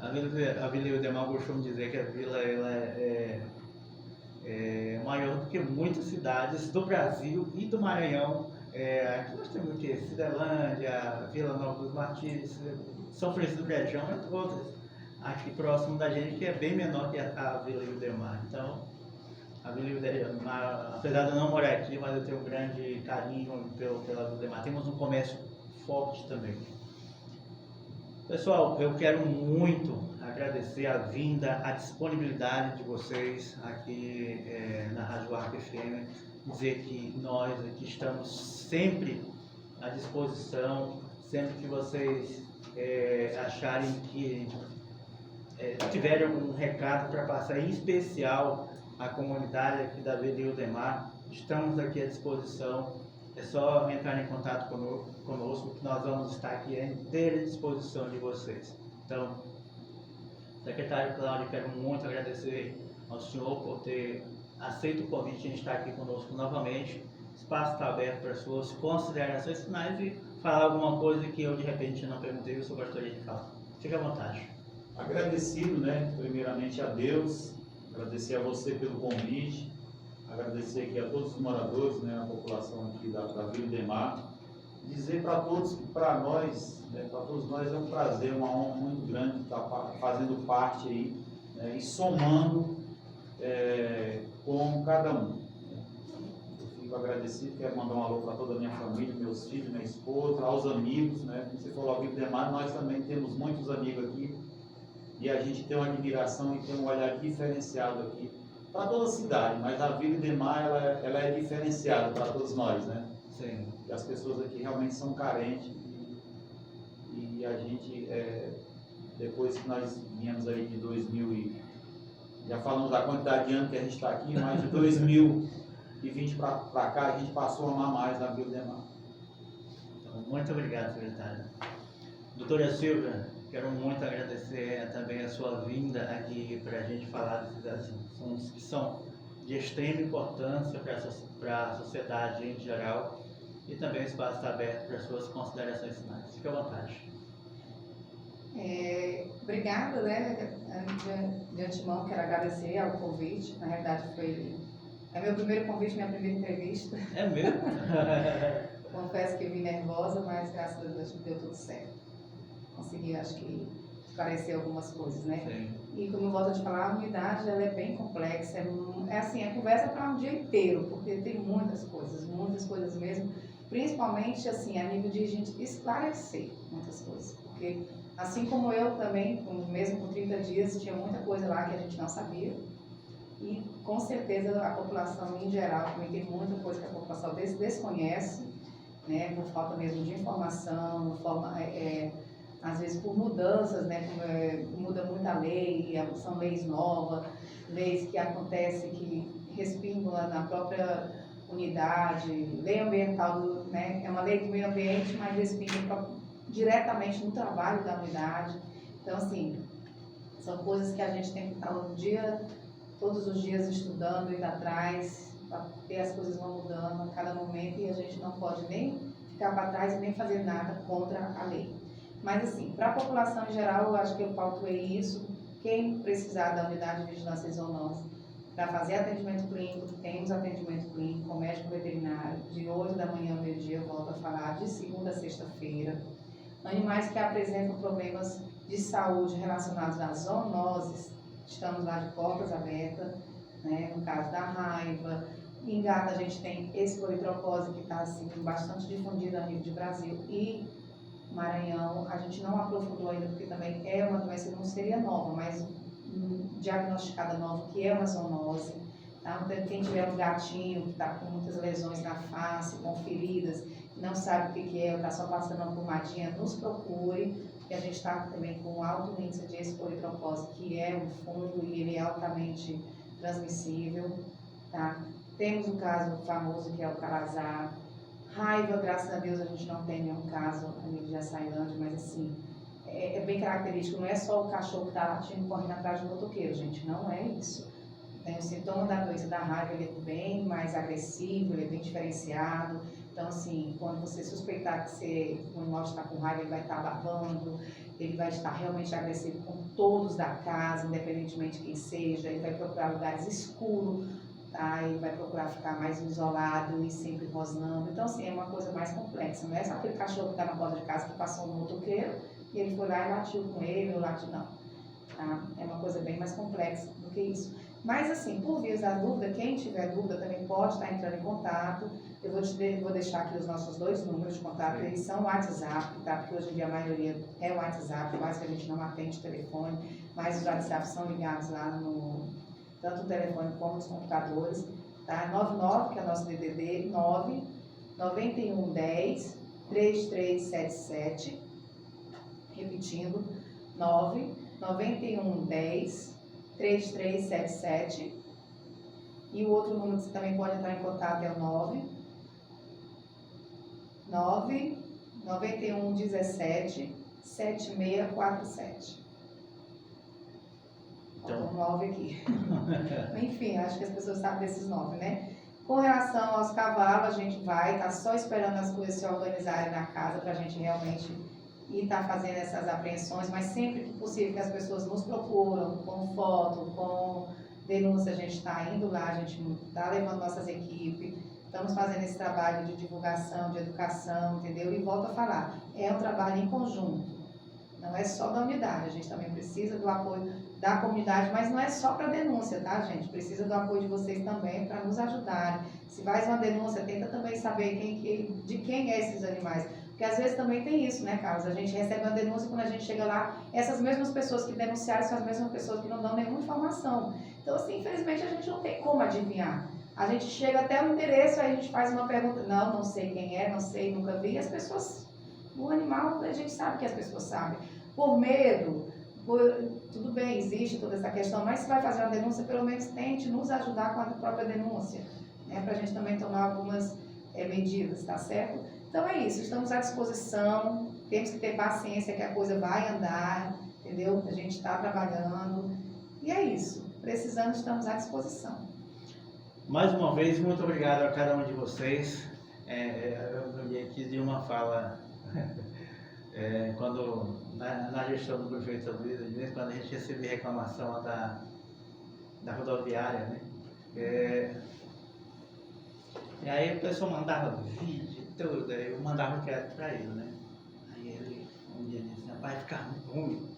A Vila Eudemar costuma dizer que a vila ela é maior do que muitas cidades do Brasil e do Maranhão. Aqui nós temos o quê? Cidelândia, Vila Nova dos Martins, São Francisco do Brejão, entre outras. Aqui próximo da gente, que é bem menor que a Vila Eudemar. Então, a Vila Eudemar, apesar de eu não morar aqui, mas eu tenho um grande carinho pela Vila Eudemar. Temos um comércio forte também. Pessoal, eu quero muito agradecer a vinda, a disponibilidade de vocês aqui na Rádio Arco FM, dizer que nós aqui estamos sempre à disposição, sempre que vocês acharem que tiverem algum recado para passar, em especial à comunidade aqui da Vila Eudemar, estamos aqui à disposição. É só entrar em contato conosco que nós vamos estar aqui à inteira disposição de vocês. Então, secretário Cláudio, quero muito agradecer ao senhor por ter aceito o convite de estar aqui conosco novamente. O espaço está aberto para suas considerações finais e falar alguma coisa que eu de repente não perguntei e o senhor gostaria de falar. Fique à vontade. Agradecido, né, primeiramente a Deus, agradecer a você pelo convite, agradecer aqui a todos os moradores, né, a população aqui da Vila Eudemar, dizer para todos que para nós, né, para todos nós é um prazer, uma honra muito grande estar fazendo parte aí, né, e somando com cada um. Eu fico agradecido, quero mandar um alô para toda a minha família, meus filhos, minha esposa, aos amigos, né, como você falou, a Vila Eudemar, nós também temos muitos amigos aqui e a gente tem uma admiração e tem um olhar diferenciado aqui para toda a cidade, mas a Vila Eudemar ela é diferenciada para todos nós, né? Sim. E as pessoas aqui realmente são carentes e a gente, depois que nós viemos aí de 2000 já falamos da quantidade de anos que a gente está aqui, mas de 2020 para cá a gente passou a amar mais a Vila Eudemar. Então, muito obrigado, secretário. Doutora Silvia, quero muito agradecer também a sua vinda aqui para a gente falar desses assuntos que são de extrema importância para a sociedade em geral e também o espaço está aberto para suas considerações finais. Fique à vontade. Obrigada, né? De antemão, quero agradecer ao convite. Na realidade, é meu primeiro convite, minha primeira entrevista. É mesmo? Confesso que vim nervosa, mas graças a Deus deu tudo certo. Consegui, acho que, esclarecer algumas coisas, né? Sim. E como eu volto a te falar, a unidade ela é bem complexa, assim, a conversa para um dia inteiro, porque tem muitas coisas mesmo, principalmente assim, a nível de a gente esclarecer muitas coisas, porque assim como eu também, mesmo com 30 dias, tinha muita coisa lá que a gente não sabia, e com certeza a população em geral também tem muita coisa que a população desconhece, né, por falta mesmo de informação, às vezes por mudanças, né, muda muita lei, são leis novas, leis que acontecem, que respingam na própria unidade, lei ambiental, né, é uma lei do meio ambiente, mas respinga diretamente no trabalho da unidade. Então, assim, são coisas que a gente tem que estar todos os dias estudando, indo atrás, porque as coisas vão mudando a cada momento e a gente não pode nem ficar para trás e nem fazer nada contra a lei. Mas assim, para a população em geral, eu acho que eu pautuei isso. Quem precisar da unidade de vigilância e zoonose para fazer atendimento clínico, temos atendimento clínico com médico veterinário, de 8 da manhã ao meio-dia, eu volto a falar, de segunda a sexta-feira. Animais que apresentam problemas de saúde relacionados às zoonoses, estamos lá de portas abertas, né, no caso da raiva. Em gato a gente tem esse politropose que está assim, bastante difundido a nível de Brasil e Maranhão. A gente não aprofundou ainda porque também é uma doença que não seria nova, mas diagnosticada nova, que é uma zoonose. Tá? Então, quem tiver um gatinho que está com muitas lesões na face, com feridas, não sabe o que é, está só passando uma pomadinha, nos procure, que a gente está também com alto índice de espolitropose, que é um fungo e ele é altamente transmissível. Tá? Temos o caso famoso que é o calazar, Raiva, graças a Deus, a gente não tem nenhum caso a nível de Açailândia, mas assim, é bem característico, não é só o cachorro que está latindo correndo atrás do motoqueiro, gente, não é isso. O sintoma da doença da raiva, ele é bem mais agressivo, ele é bem diferenciado. Então, assim, quando você suspeitar que o animal está com raiva, ele vai estar lavando, ele vai estar realmente agressivo com todos da casa, independentemente de quem seja, ele vai procurar lugares escuros, tá? Ele vai procurar ficar mais isolado e sempre rosnando. Então, assim, é uma coisa mais complexa. Não é só aquele cachorro que está na porta de casa que passou um motoqueiro e ele foi lá e latiu com ele, ou latiu, não. Tá? É uma coisa bem mais complexa do que isso. Mas, assim, por via da dúvida, quem tiver dúvida também pode estar entrando em contato. Eu vou deixar aqui os nossos 2 números de contato, eles são WhatsApp, tá? Porque hoje em dia a maioria é WhatsApp, quase que a gente não atende telefone, mas os WhatsApp são ligados lá no tanto o telefone como os computadores, tá? 99, que é o nosso DDD, 9 91 10 3377, repetindo, 9 91 10 3377, e o outro número que você também pode entrar em contato é o 9 91 17 7647. Então, o 9 aqui. Enfim, acho que as pessoas sabem desses 9, né? Com relação aos cavalos, a gente vai estar só esperando as coisas se organizarem na casa para a gente realmente ir estar fazendo essas apreensões, mas sempre que possível que as pessoas nos procuram com foto, com denúncia, a gente está indo lá, a gente está levando nossas equipes, estamos fazendo esse trabalho de divulgação, de educação, entendeu? E volto a falar, é um trabalho em conjunto, não é só da unidade, a gente também precisa do apoio da comunidade, mas não é só para denúncia, tá, gente? Precisa do apoio de vocês também para nos ajudarem. Se faz uma denúncia, tenta também saber de quem é esses animais. Porque às vezes também tem isso, né, Carlos? A gente recebe uma denúncia e quando a gente chega lá, essas mesmas pessoas que denunciaram são as mesmas pessoas que não dão nenhuma informação. Então, assim, infelizmente a gente não tem como adivinhar. A gente chega até o endereço, aí a gente faz uma pergunta, não sei quem é, não sei, nunca vi, e as pessoas, o animal, a gente sabe que as pessoas sabem. Por medo, tudo bem, existe toda essa questão, mas se vai fazer uma denúncia, pelo menos tente nos ajudar com a própria denúncia, né, para a gente também tomar algumas medidas, tá certo? Então é isso, estamos à disposição, temos que ter paciência que a coisa vai andar, entendeu? A gente está trabalhando e é isso, precisando, estamos à disposição. Mais uma vez, muito obrigado a cada um de vocês. Eu me aqui de uma fala, quando na gestão do prefeito Luiz, quando a gente recebia reclamação da rodoviária, né? E aí a pessoa mandava vídeo e tudo, eu mandava direto para ele, né? Aí ele um dia disse, vai ficar ruim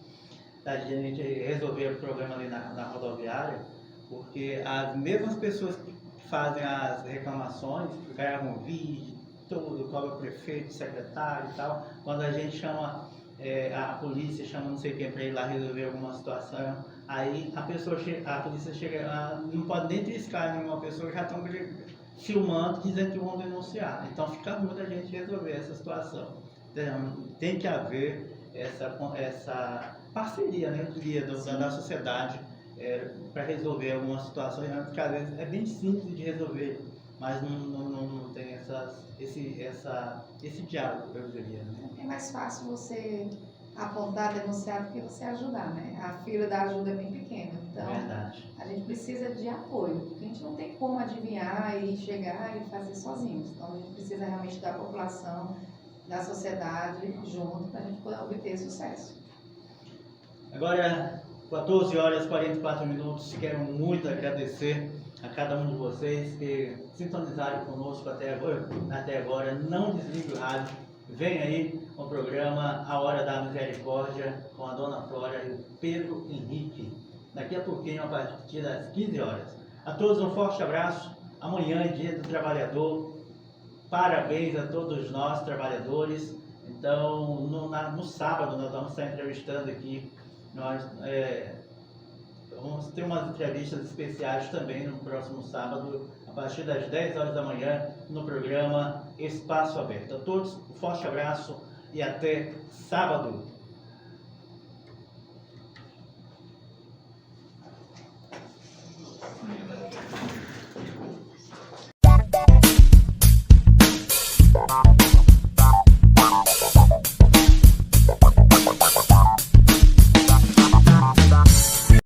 da gente resolver o problema ali na rodoviária, porque as mesmas pessoas que fazem as reclamações, gravam vídeo, tudo, cobra o prefeito, secretário e tal, quando a gente chama a polícia, chama não sei quem para ir lá resolver alguma situação, aí a polícia chega, não pode nem triscar nenhuma pessoa, já estão filmando, dizendo que vão denunciar. Então fica ruim da gente resolver essa situação. Então, tem que haver essa parceria, né, da sociedade para resolver algumas situações, porque às vezes é bem simples de resolver, mas não tem esse diálogo, eu diria. Né? É mais fácil você apontar, denunciar, do que você ajudar, né? A fila da ajuda é bem pequena, então Verdade. A gente precisa de apoio, porque a gente não tem como adivinhar e chegar e fazer sozinhos, então a gente precisa realmente da população, da sociedade junto para a gente poder obter sucesso. Agora, 14 horas e 44 minutos, quero muito agradecer a cada um de vocês que sintonizaram conosco até agora. Não desligue o rádio. Vem aí o programa A Hora da Misericórdia com a Dona Flora e o Pedro Henrique. Daqui a pouquinho, a partir das 15 horas. A todos um forte abraço. Amanhã é Dia do Trabalhador. Parabéns a todos nós, trabalhadores. Então, no sábado, nós vamos estar entrevistando aqui. Nós vamos ter umas entrevistas especiais também no próximo sábado, a partir das 10 horas da manhã, no programa Espaço Aberto. A todos, um forte abraço e até sábado.